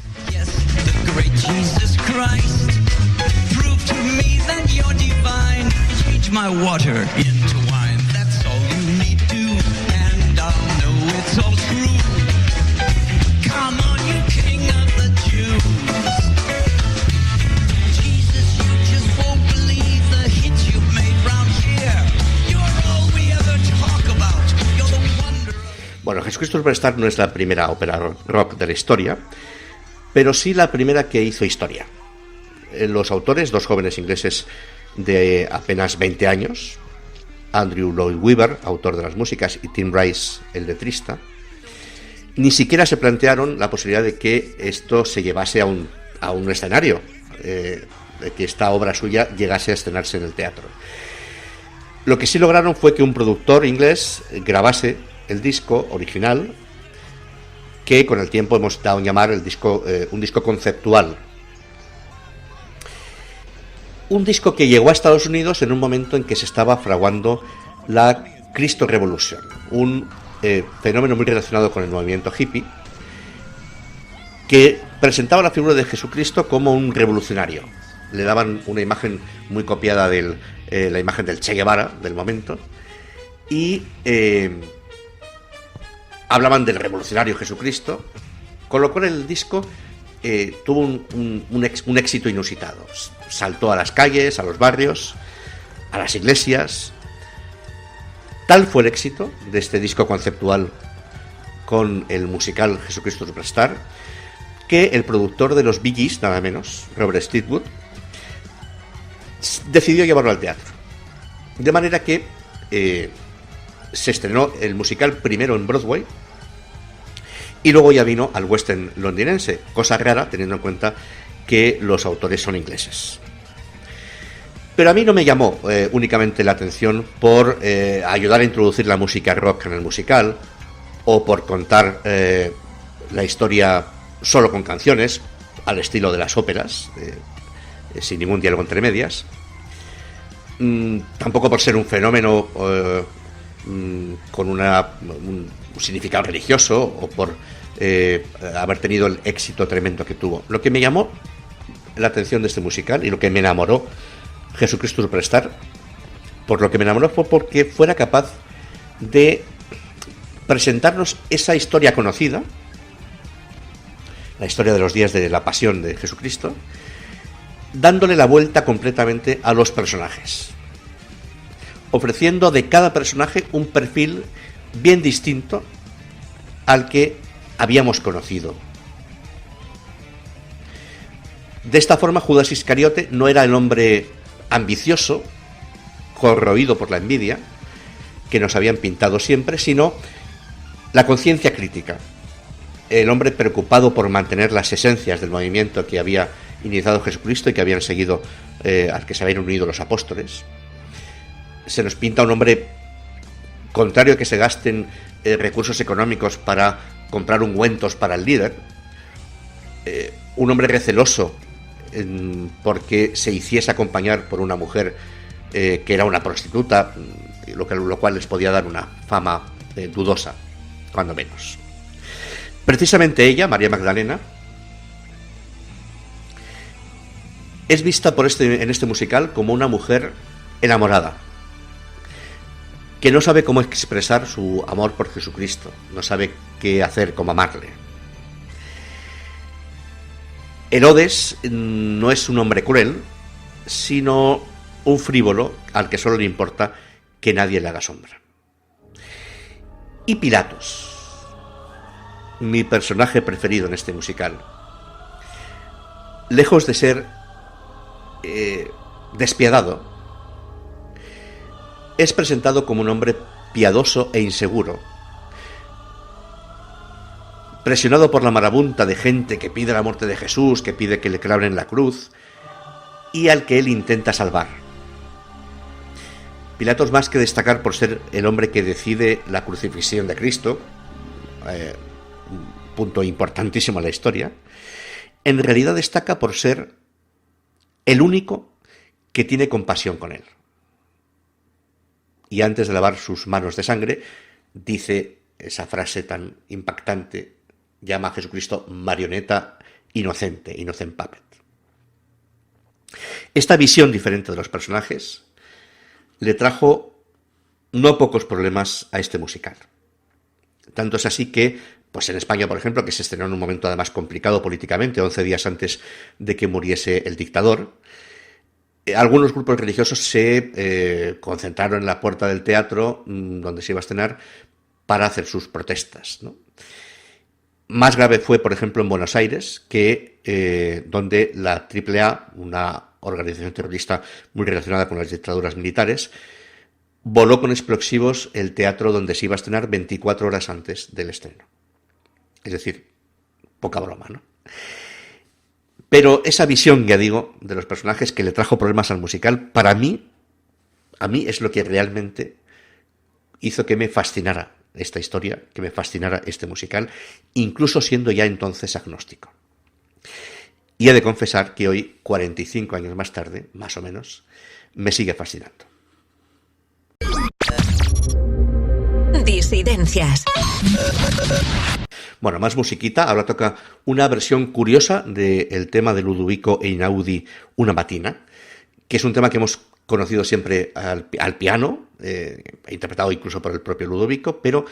Bueno, Jesucristo Superstar no es la primera ópera rock de la historia, pero sí la primera que hizo historia. Los autores, dos jóvenes ingleses de apenas 20 años, Andrew Lloyd Webber, autor de las músicas, y Tim Rice, el letrista, ni siquiera se plantearon la posibilidad de que esto se llevase a un escenario, de que esta obra suya llegase a estrenarse en el teatro. Lo que sí lograron fue que un productor inglés grabase el disco original, que con el tiempo hemos dado a llamar un disco conceptual. Un disco que llegó a Estados Unidos en un momento en que se estaba fraguando la Cristo Revolution, un fenómeno muy relacionado con el movimiento hippie, que presentaba la figura de Jesucristo como un revolucionario. Le daban una imagen muy copiada de la imagen del Che Guevara del momento, y hablaban del revolucionario Jesucristo, con lo cual el disco tuvo un éxito inusitado. Saltó a las calles, a los barrios, a las iglesias. Tal fue el éxito de este disco conceptual con el musical Jesucristo Superstar, que el productor de los Bee Gees, nada menos, Robert Stigwood, decidió llevarlo al teatro. De manera que se estrenó el musical primero en Broadway y luego ya vino al West End londinense, cosa rara teniendo en cuenta que los autores son ingleses. Pero a mí no me llamó únicamente la atención por ayudar a introducir la música rock en el musical, o por contar la historia solo con canciones, al estilo de las óperas, sin ningún diálogo entre medias. Tampoco por ser un fenómeno con un significado religioso, o por haber tenido el éxito tremendo que tuvo. Lo que me llamó la atención de este musical, y lo que me enamoró Jesucristo Superstar, por lo que me enamoró fue porque fuera capaz de presentarnos esa historia conocida, la historia de los días de la pasión de Jesucristo, dándole la vuelta completamente a los personajes, ofreciendo de cada personaje un perfil bien distinto al que habíamos conocido. De esta forma, Judas Iscariote no era el hombre ambicioso, corroído por la envidia, que nos habían pintado siempre, sino la conciencia crítica, el hombre preocupado por mantener las esencias del movimiento que había iniciado Jesucristo y que habían seguido, al que se habían unido los apóstoles. Se nos pinta un hombre contrario a que se gasten recursos económicos para comprar ungüentos para el líder, un hombre receloso porque se hiciese acompañar por una mujer que era una prostituta, lo cual les podía dar una fama dudosa, cuando menos. Precisamente ella, María Magdalena, es vista en este musical como una mujer enamorada, que no sabe cómo expresar su amor por Jesucristo, no sabe qué hacer, cómo amarle. Herodes no es un hombre cruel, sino un frívolo al que solo le importa que nadie le haga sombra. Y Pilatos, mi personaje preferido en este musical, lejos de ser despiadado, es presentado como un hombre piadoso e inseguro, presionado por la marabunta de gente que pide la muerte de Jesús, que pide que le claven en la cruz, y al que él intenta salvar. Pilatos, más que destacar por ser el hombre que decide la crucifixión de Cristo, un punto importantísimo en la historia, en realidad destaca por ser el único que tiene compasión con él. Y antes de lavar sus manos de sangre, dice esa frase tan impactante, llama a Jesucristo marioneta inocente, innocent puppet. Esta visión diferente de los personajes le trajo no pocos problemas a este musical. Tanto es así que, pues en España, por ejemplo, que se estrenó en un momento además complicado políticamente, 11 días antes de que muriese el dictador, algunos grupos religiosos se concentraron en la puerta del teatro donde se iba a estrenar para hacer sus protestas, ¿no? Más grave fue, por ejemplo, en Buenos Aires, donde la AAA, una organización terrorista muy relacionada con las dictaduras militares, voló con explosivos el teatro donde se iba a estrenar 24 horas antes del estreno. Es decir, poca broma, ¿no? Pero esa visión, ya digo, de los personajes que le trajo problemas al musical, a mí es lo que realmente hizo que me fascinara esta historia, que me fascinara este musical, incluso siendo ya entonces agnóstico. Y he de confesar que hoy, 45 años más tarde, más o menos, me sigue fascinando. Disidencias. Bueno, más musiquita. Ahora toca una versión curiosa del tema de Ludovico Einaudi, Una Matina, que es un tema que hemos conocido siempre al piano, interpretado incluso por el propio Ludovico, pero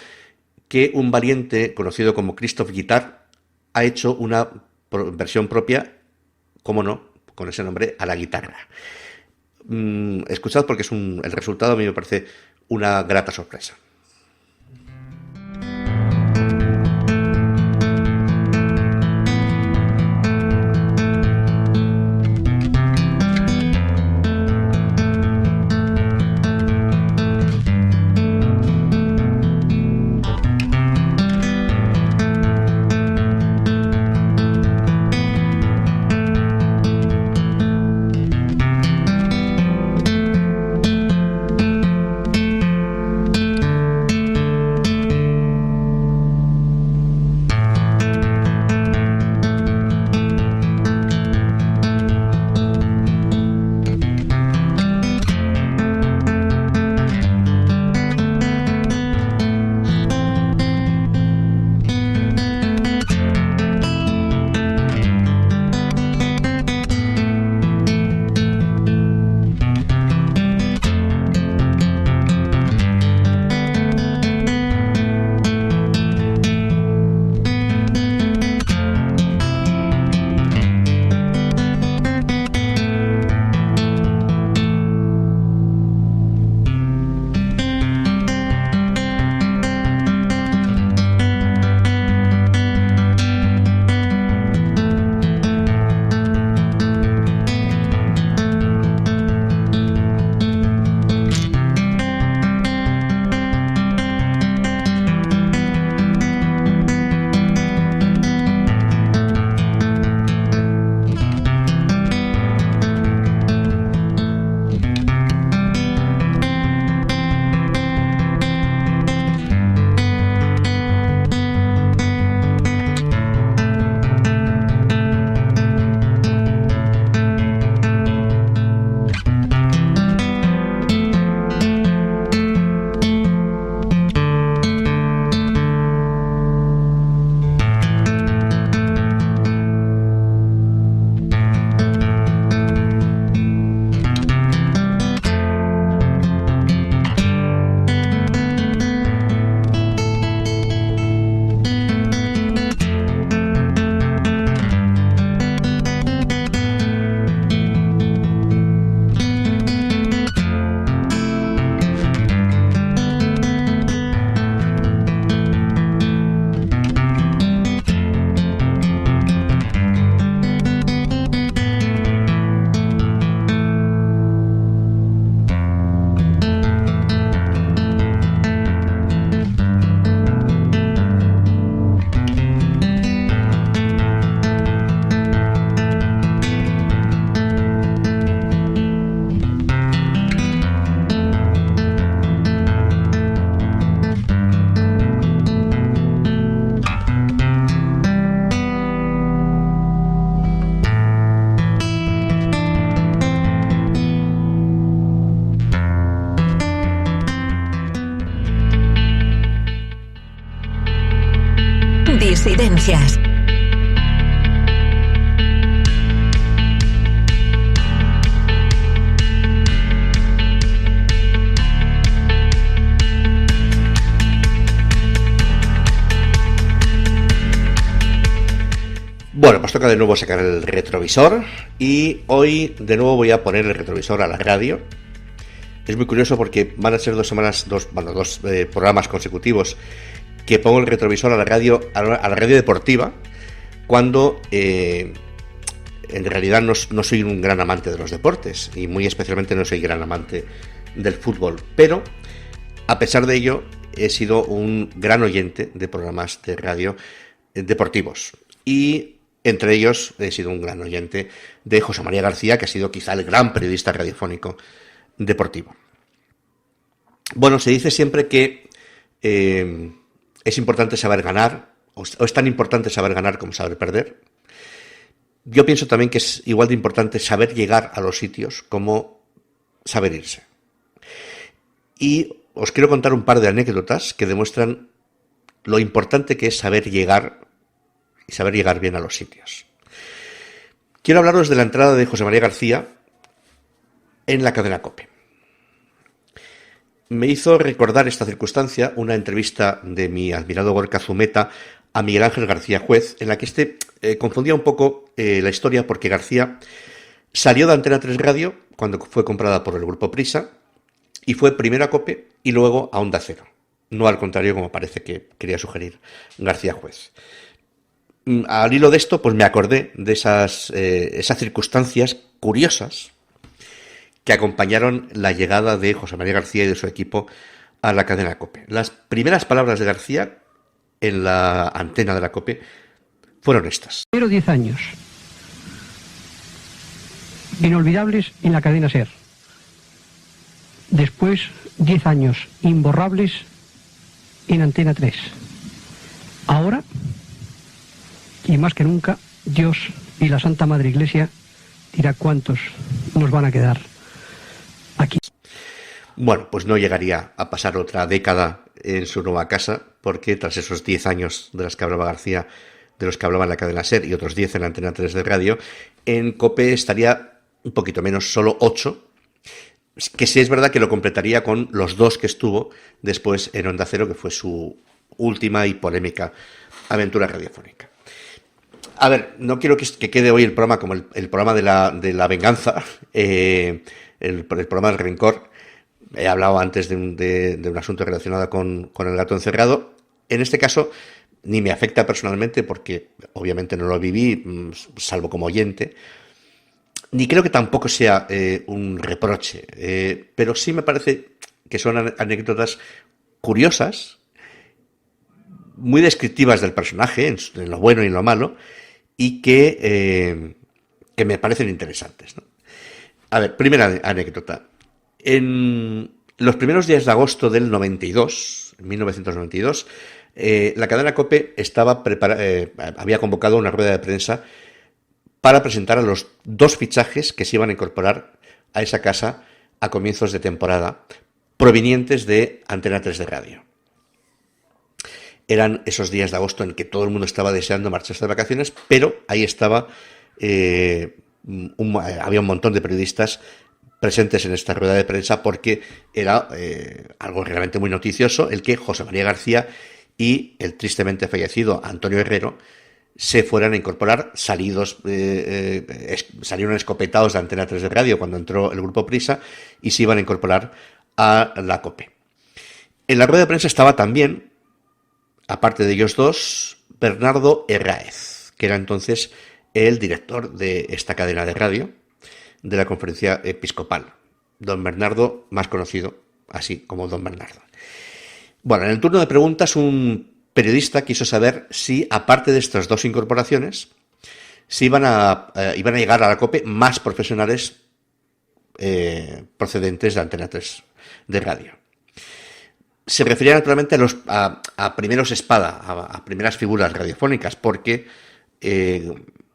que un valiente conocido como Christoph Guitar ha hecho una versión propia, cómo no, con ese nombre, a la guitarra. Escuchad porque el resultado a mí me parece una grata sorpresa. Disidencias. Bueno, pues toca de nuevo sacar el retrovisor y hoy de nuevo voy a poner el retrovisor a la radio. Es muy curioso porque van a ser dos programas consecutivos que pongo el retrovisor a la radio deportiva, cuando en realidad no soy un gran amante de los deportes y muy especialmente no soy gran amante del fútbol, pero a pesar de ello he sido un gran oyente de programas de radio deportivos y entre ellos he sido un gran oyente de José María García, que ha sido quizá el gran periodista radiofónico deportivo. Bueno, se dice siempre que es importante saber ganar, o es tan importante saber ganar como saber perder. Yo pienso también que es igual de importante saber llegar a los sitios como saber irse. Y os quiero contar un par de anécdotas que demuestran lo importante que es saber llegar y saber llegar bien a los sitios. Quiero hablaros de la entrada de José María García en la cadena COPE. Me hizo recordar esta circunstancia una entrevista de mi admirado Gorka Zumeta a Miguel Ángel García Juez, en la que confundía un poco la historia, porque García salió de Antena 3 Radio cuando fue comprada por el Grupo Prisa y fue primero a COPE y luego a Onda Cero, no al contrario como parece que quería sugerir García Juez. Al hilo de esto, pues me acordé de esas circunstancias curiosas que acompañaron la llegada de José María García y de su equipo a la cadena COPE. Las primeras palabras de García en la antena de la COPE fueron estas. 10 años inolvidables en la cadena SER. Después 10 años imborrables en Antena 3. Ahora, y más que nunca, Dios y la Santa Madre Iglesia dirá cuántos nos van a quedar aquí. Bueno, pues no llegaría a pasar otra década en su nueva casa, porque tras esos 10 años de los que hablaba García, de los que hablaba en la cadena SER y otros 10 en la Antena 3 de radio, en COPE estaría un poquito menos, solo 8, que sí es verdad que lo completaría con los 2 que estuvo después en Onda Cero, que fue su última y polémica aventura radiofónica. A ver, no quiero que quede hoy el programa como el programa de la venganza, el programa del rencor. He hablado antes de un asunto relacionado con el gato encerrado. En este caso, ni me afecta personalmente porque obviamente no lo viví, salvo como oyente, ni creo que tampoco sea un reproche, pero sí me parece que son anécdotas curiosas, muy descriptivas del personaje, en lo bueno y en lo malo, y que me parecen interesantes, ¿no? A ver, primera anécdota. En los primeros días de agosto del 1992, la cadena COPE había convocado una rueda de prensa para presentar a los 2 fichajes que se iban a incorporar a esa casa a comienzos de temporada, provenientes de Antena 3 de radio. Eran esos días de agosto en que todo el mundo estaba deseando marcharse de vacaciones, pero ahí estaba, había un montón de periodistas presentes en esta rueda de prensa, porque era algo realmente muy noticioso el que José María García y el tristemente fallecido Antonio Herrero se fueran a incorporar, salieron escopetados de Antena 3 de radio cuando entró el Grupo Prisa, y se iban a incorporar a la COPE. En la rueda de prensa estaba también, aparte de ellos 2, Bernardo Herráez, que era entonces el director de esta cadena de radio, de la Conferencia Episcopal. Don Bernardo, más conocido así como Don Bernardo. Bueno, en el turno de preguntas, un periodista quiso saber si, aparte de estas 2 incorporaciones, si iban a llegar a la COPE más profesionales procedentes de Antena 3 de radio. Se refería naturalmente a primeros espada, a primeras figuras radiofónicas, porque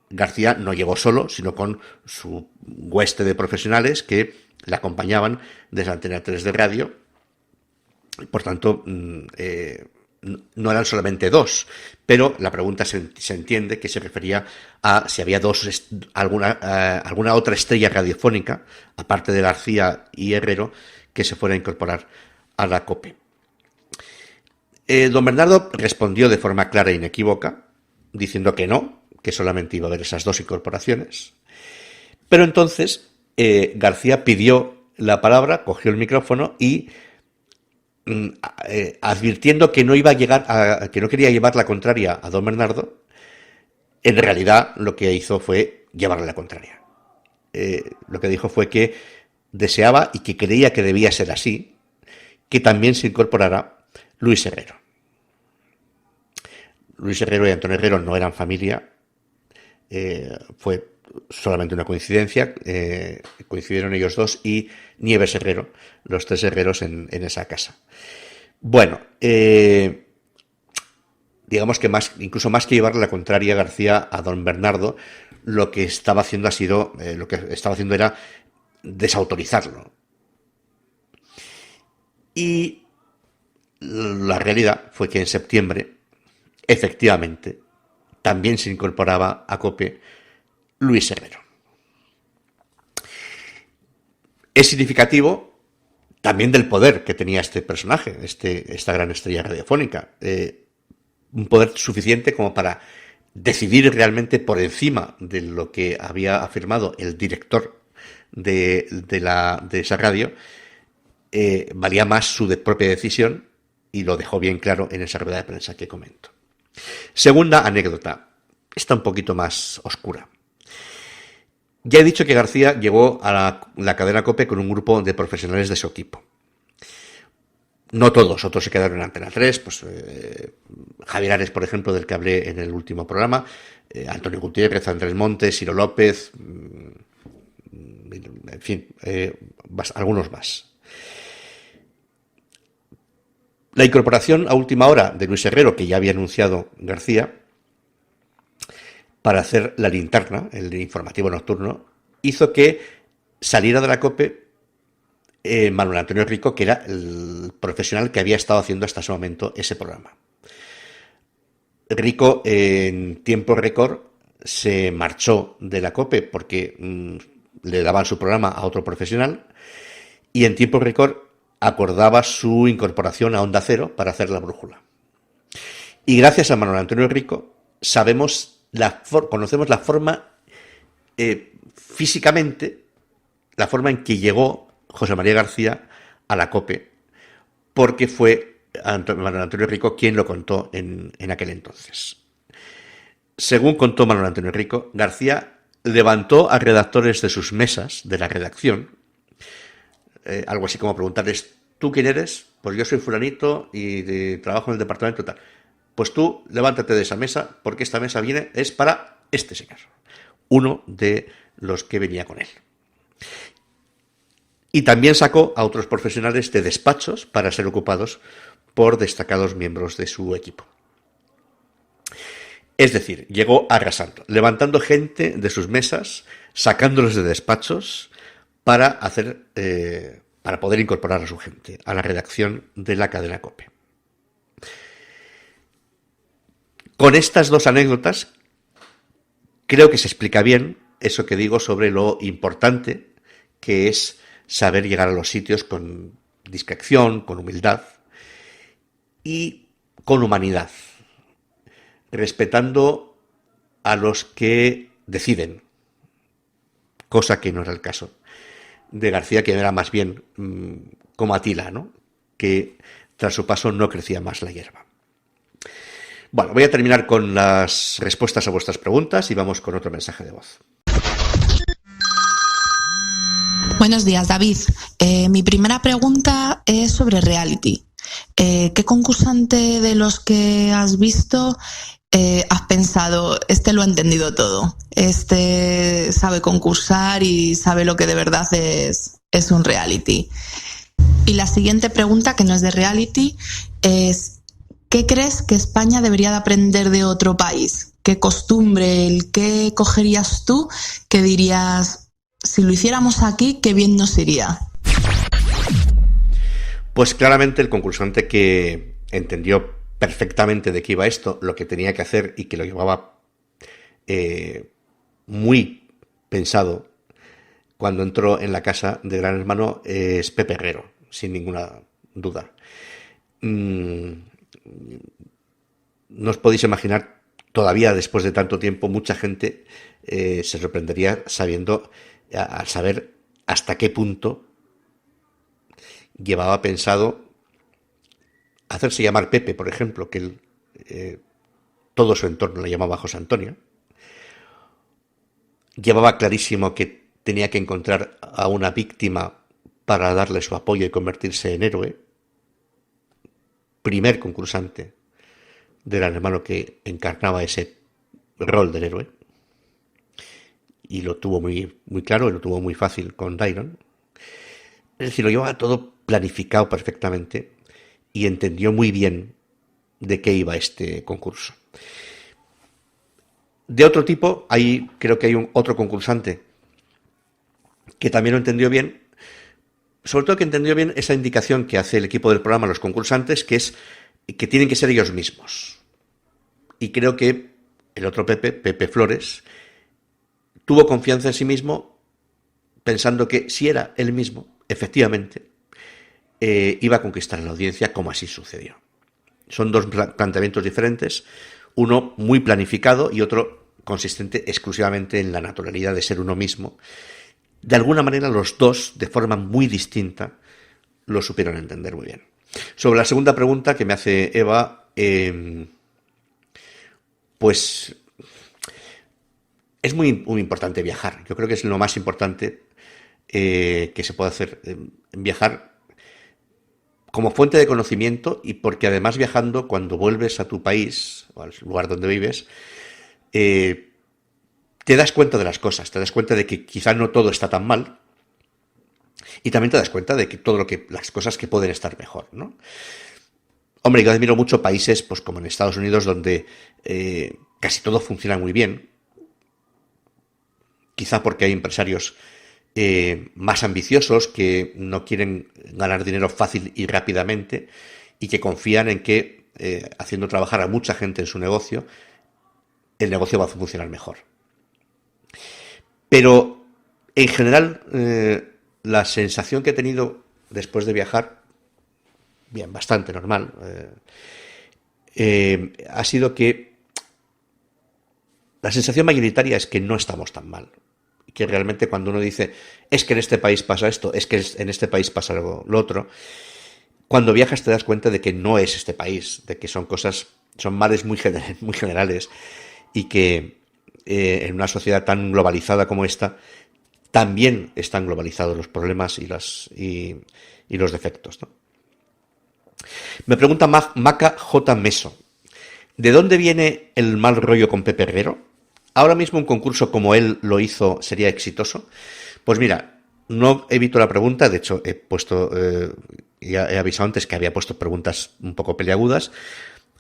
García no llegó solo, sino con su hueste de profesionales que le acompañaban desde Antena 3 de radio. Por tanto, no eran solamente 2, pero la pregunta se entiende que se refería a si había alguna otra estrella radiofónica, aparte de García y Herrero, que se fuera a incorporar a la COPE. Don Bernardo respondió de forma clara e inequívoca, diciendo que no, que solamente iba a haber esas 2 incorporaciones. Pero entonces García pidió la palabra, cogió el micrófono y, advirtiendo que no quería llevar la contraria a don Bernardo, en realidad lo que hizo fue llevarle la contraria. Lo que dijo fue que deseaba y que creía que debía ser así, que también se incorporara Luis Herrero. Luis Herrero y Antonio Herrero no eran familia, fue solamente una coincidencia, coincidieron ellos 2 y Nieves Herrero, los 3 Herreros en esa casa. Bueno, digamos que incluso más que llevarle la contraria a García a don Bernardo, lo que estaba haciendo era desautorizarlo. Y la realidad fue que en septiembre, efectivamente, también se incorporaba a COPE Luis Herrero. Es significativo también del poder que tenía este personaje, esta gran estrella radiofónica. Un poder suficiente como para decidir realmente por encima de lo que había afirmado el director de esa radio. Valía más su propia decisión, y lo dejó bien claro en esa rueda de prensa que comento. Segunda anécdota, está un poquito más oscura. Ya he dicho que García llegó a la cadena COPE con un grupo de profesionales de su equipo. No todos, otros se quedaron en Antena 3, pues Javier Ares, por ejemplo, del que hablé en el último programa, Antonio Gutiérrez, Andrés Montes, Ciro López, en fin, algunos más. La incorporación a última hora de Luis Herrero, que ya había anunciado García, para hacer la linterna, el informativo nocturno, hizo que saliera de la COPE Manuel Antonio Rico, que era el profesional que había estado haciendo hasta ese momento ese programa. Rico, en tiempo récord, se marchó de la COPE porque le daban su programa a otro profesional, y en tiempo récord acordaba su incorporación a Onda Cero para hacer la brújula. Y gracias a Manuel Antonio Rico conocemos la forma, físicamente, la forma en que llegó José María García a la COPE, porque fue Manuel Antonio Rico quien lo contó en aquel entonces. Según contó Manuel Antonio Rico, García levantó a redactores de sus mesas de la redacción, algo así como preguntarles: ¿tú quién eres? Pues yo soy fulanito y trabajo en el departamento tal. Pues tú levántate de esa mesa, porque esta mesa es para este señor, uno de los que venía con él. Y también sacó a otros profesionales de despachos para ser ocupados por destacados miembros de su equipo. Es decir, llegó arrasando, levantando gente de sus mesas, sacándolos de despachos para poder incorporar a su gente a la redacción de la cadena COPE. Con estas 2 anécdotas creo que se explica bien eso que digo sobre lo importante que es saber llegar a los sitios con discreción, con humildad y con humanidad, respetando a los que deciden, cosa que no era el caso de García, que era más bien como Atila, ¿no?, que tras su paso no crecía más la hierba. Bueno, voy a terminar con las respuestas a vuestras preguntas y vamos con otro mensaje de voz. Buenos días, David. Mi primera pregunta es sobre reality. ¿Qué concursante de los que has visto has pensado, este lo ha entendido todo, este sabe concursar y sabe lo que de verdad es un reality? Y la siguiente pregunta, que no es de reality, es: ¿qué crees que España debería de aprender de otro país? ¿Qué costumbre, qué cogerías tú que dirías, si lo hiciéramos aquí, qué bien nos iría? Pues claramente el concursante que entendió perfectamente de qué iba esto, lo que tenía que hacer y que lo llevaba muy pensado cuando entró en la casa de Gran Hermano, es Pepe Herrero, sin ninguna duda. No os podéis imaginar, todavía después de tanto tiempo, mucha gente se sorprendería al saber hasta qué punto llevaba pensado hacerse llamar Pepe, por ejemplo, que él, todo su entorno le llamaba José Antonio. Llevaba clarísimo que tenía que encontrar a una víctima para darle su apoyo y convertirse en héroe. Primer concursante de Gran Hermano que encarnaba ese rol del héroe. Y lo tuvo muy, muy claro, y lo tuvo muy fácil con Dairon. Es decir, lo llevaba todo planificado perfectamente y entendió muy bien de qué iba este concurso. De otro tipo, creo que hay otro concursante que también lo entendió bien, sobre todo que entendió bien esa indicación que hace el equipo del programa a los concursantes, que es que tienen que ser ellos mismos. Y creo que el otro Pepe Flores, tuvo confianza en sí mismo, pensando que si era él mismo, efectivamente, iba a conquistar a la audiencia, como así sucedió. Son dos planteamientos diferentes, uno muy planificado y otro consistente exclusivamente en la naturalidad de ser uno mismo. De alguna manera los dos, de forma muy distinta, lo supieron entender muy bien. Sobre la segunda pregunta que me hace Eva, pues es muy importante viajar. Yo creo que es lo más importante que se puede hacer, viajar como fuente de conocimiento, y porque además viajando, cuando vuelves a tu país o al lugar donde vives, te das cuenta de las cosas, te das cuenta de que quizá no todo está tan mal, y también te das cuenta de que las cosas que pueden estar mejor, ¿no? Hombre, yo admiro mucho países, pues como en Estados Unidos, donde casi todo funciona muy bien, quizá porque hay empresarios más ambiciosos que no quieren ganar dinero fácil y rápidamente, y que confían en que haciendo trabajar a mucha gente en su negocio, el negocio va a funcionar mejor. Pero en general la sensación que he tenido después de viajar, bien, bastante normal, ha sido que la sensación mayoritaria es que no estamos tan mal. Que realmente cuando uno dice, es que en este país pasa esto, es que en este país pasa lo otro, cuando viajas te das cuenta de que no es este país, de que son males muy generales, y que en una sociedad tan globalizada como esta, también están globalizados los problemas y los defectos, ¿no? Me pregunta Maca J. Meso, ¿de dónde viene el mal rollo con Pepe Herrero? ¿Ahora mismo un concurso como él lo hizo sería exitoso? Pues mira, no evito la pregunta, de hecho ya he avisado antes que había puesto preguntas un poco peliagudas,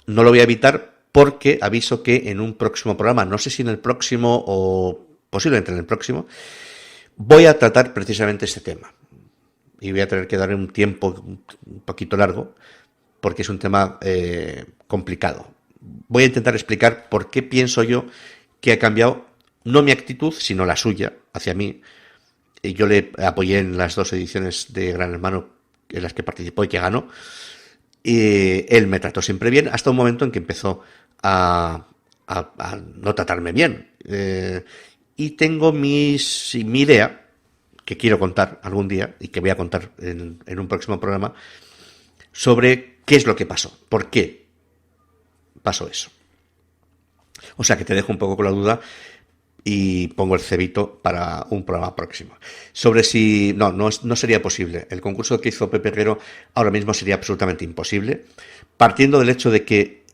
no lo voy a evitar porque aviso que en un próximo programa, no sé si en el próximo o posiblemente en el próximo, voy a tratar precisamente este tema. Y voy a tener que darle un tiempo un poquito largo, porque es un tema complicado. Voy a intentar explicar por qué pienso yo que ha cambiado, no mi actitud, sino la suya hacia mí. Yo le apoyé en las 2 ediciones de Gran Hermano en las que participó y que ganó. Él me trató siempre bien, hasta un momento en que empezó a no tratarme bien. Y tengo mi idea, que quiero contar algún día, y que voy a contar en un próximo programa, sobre qué es lo que pasó, por qué pasó eso. O sea que te dejo un poco con la duda y pongo el cebito para un programa próximo. Sobre si... No sería posible. El concurso que hizo Pepe Herrero ahora mismo sería absolutamente imposible, partiendo del hecho de que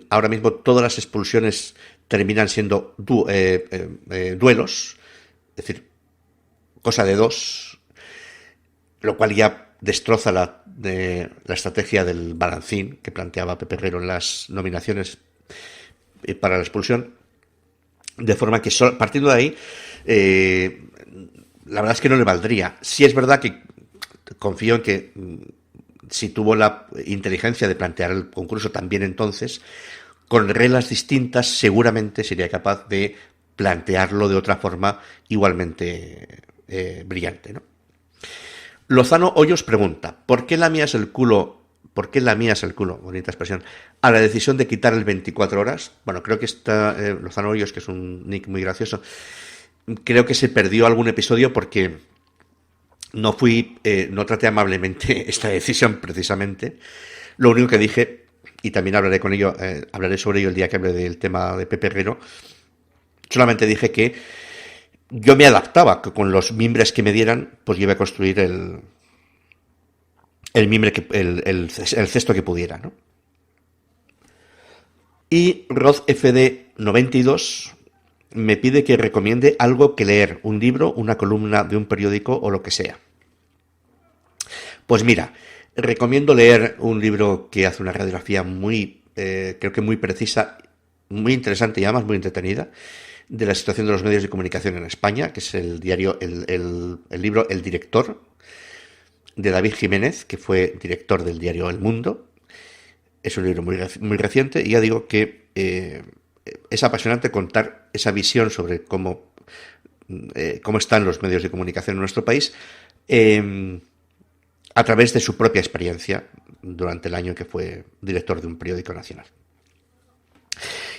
ahora mismo todas las expulsiones terminan siendo duelos, es decir, cosa de 2, lo cual ya destroza la estrategia del balancín que planteaba Pepe Herrero en las nominaciones para la expulsión, de forma que partiendo de ahí la verdad es que no le valdría. Sí es verdad que confío en que si tuvo la inteligencia de plantear el concurso también entonces, con reglas distintas, seguramente sería capaz de plantearlo de otra forma igualmente brillante, ¿no? Lozano Hoyos pregunta: ¿por qué lamías el culo? Bonita expresión. A la decisión de quitar el 24 horas. Bueno, creo que está Lozano Hoyos, que es un nick muy gracioso. Creo que se perdió algún episodio porque no traté amablemente esta decisión precisamente. Lo único que dije, y también hablaré sobre ello el día que hable del tema de Pepe Herrero, solamente dije que yo me adaptaba, que con los mimbres que me dieran, pues yo iba a construir el cesto que pudiera, ¿no? Y RodFD92 me pide que recomiende algo que leer, un libro, una columna de un periódico o lo que sea. Pues mira, recomiendo leer un libro que hace una radiografía creo que muy precisa, muy interesante y además muy entretenida, de la situación de los medios de comunicación en España, que es el libro El Director, de David Jiménez, que fue director del diario El Mundo. Es un libro muy reciente y ya digo que es apasionante contar esa visión sobre cómo están los medios de comunicación en nuestro país a través de su propia experiencia durante el año que fue director de un periódico nacional.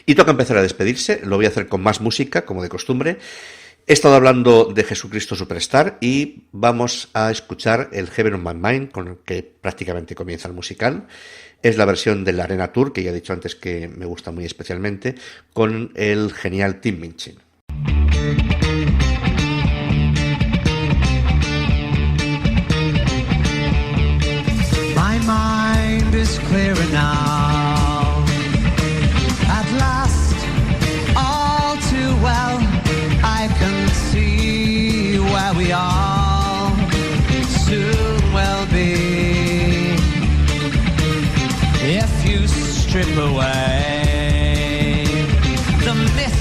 Y toca empezar a despedirse. Lo voy a hacer con más música, como de costumbre. He estado hablando de Jesucristo Superstar y vamos a escuchar el Heaven on My Mind, con el que prácticamente comienza el musical. Es la versión de la Arena Tour, que ya he dicho antes que me gusta muy especialmente, con el genial Tim Minchin. My mind is clear now. At last, all too well, I can see where we all soon will be. If you strip away the myth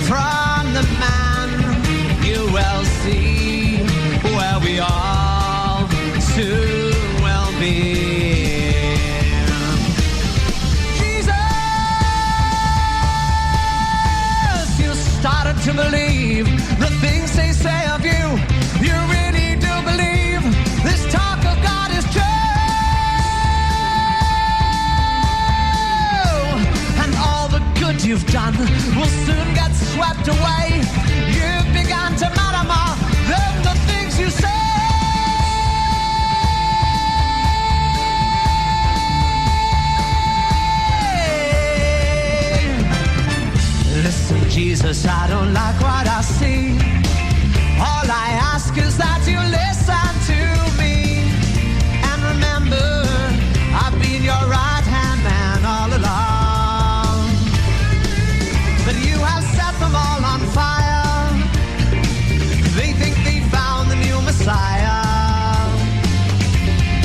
from the man, you will see where we all soon will be. To believe the things they say of you, you really do believe this talk of God is true, and all the good you've done will soon get swept away. You've begun to matter more than the things you say. Listen, Jesus, I don't like what I see. All I ask is that you listen to me. And remember, I've been your right-hand man all along. But you have set them all on fire. They think they found the new Messiah.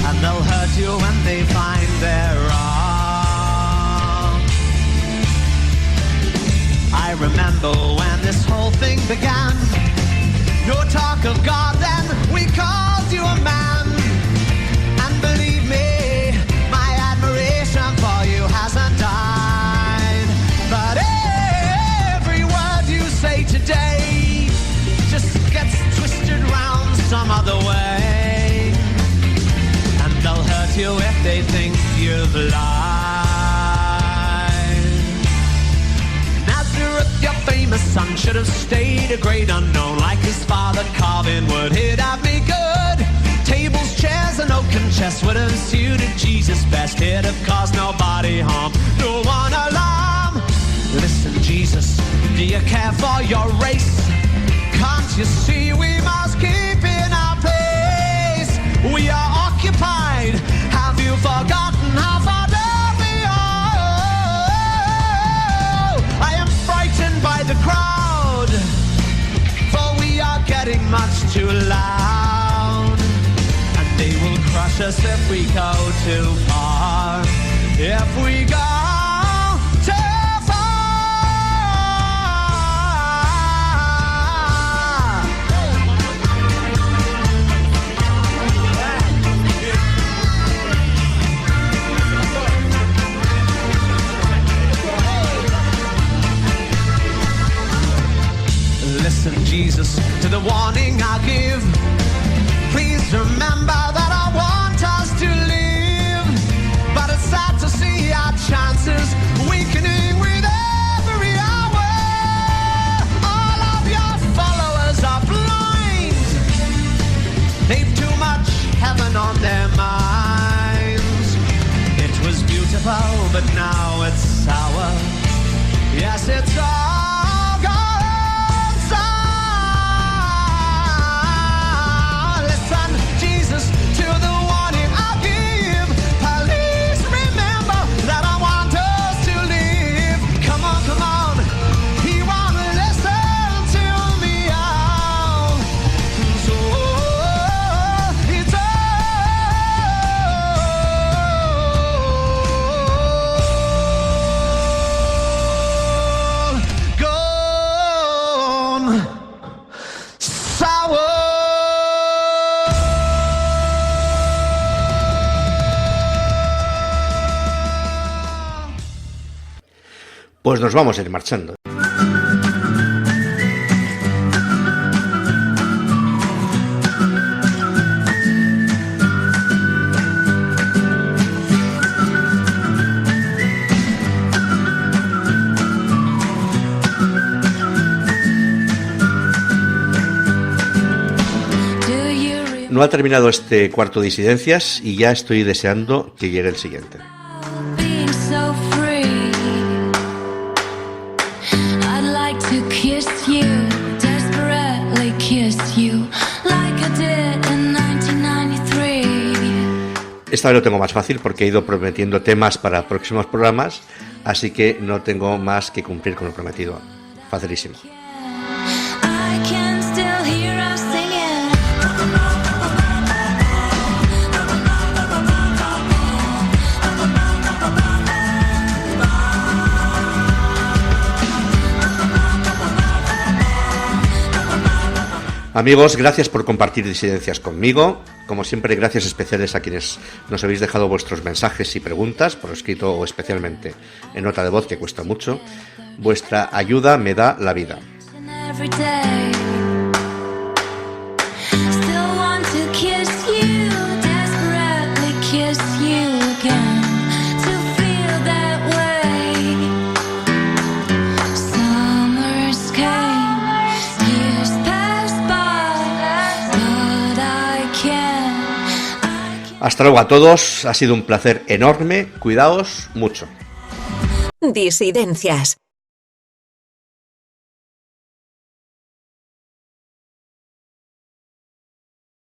And they'll hurt you when they find they're wrong. I remember when this whole thing began. No talk of God, then we called you a man. And believe me, my admiration for you hasn't died. But every word you say today just gets twisted round some other way. And they'll hurt you if they think you've lied. Your famous son should have stayed a great unknown, like his father Calvin would. He'd have me good. Tables, chairs, and oaken chests would have suited Jesus best. He'd have caused nobody harm, no one alarm. Listen, Jesus, do you care for your race? Can't you see we must keep in our place? We are occupied. Have you forgotten how far down we are? I am frightened by the crowd, for we are getting much too loud, and they will crush us if we go too far. If we go too far. warning I give. Please remember that I want us to live, but it's sad to see our chances weakening with every hour. All of your followers are blind. They've too much heaven on their minds. It was beautiful, but now it's sour. Yes, it's all gone sour. Listen, Jesus, to the warning I give. Please remember that I want us to live. Come on, come on. He won't listen to me out. So it's all gone sour. Pues nos vamos a ir marchando. No ha terminado este cuarto de Disidencias y ya estoy deseando que llegue el siguiente. Being so free, I'd like to kiss you, desperately kiss you, like I did in 1993. Esta vez lo tengo más fácil porque he ido prometiendo temas para próximos programas, así que no tengo más que cumplir con lo prometido. Facilísimo. I can still hear us singing. Amigos, gracias por compartir Disidencias conmigo. Como siempre, gracias especiales a quienes nos habéis dejado vuestros mensajes y preguntas, por escrito o especialmente en nota de voz, que cuesta mucho. Vuestra ayuda me da la vida. Every day, still want to kiss you, desperately kiss you again, to feel that way. Summers came, years passed by, but I can't. Hasta luego a todos, ha sido un placer enorme, cuidaos mucho. Disidencias.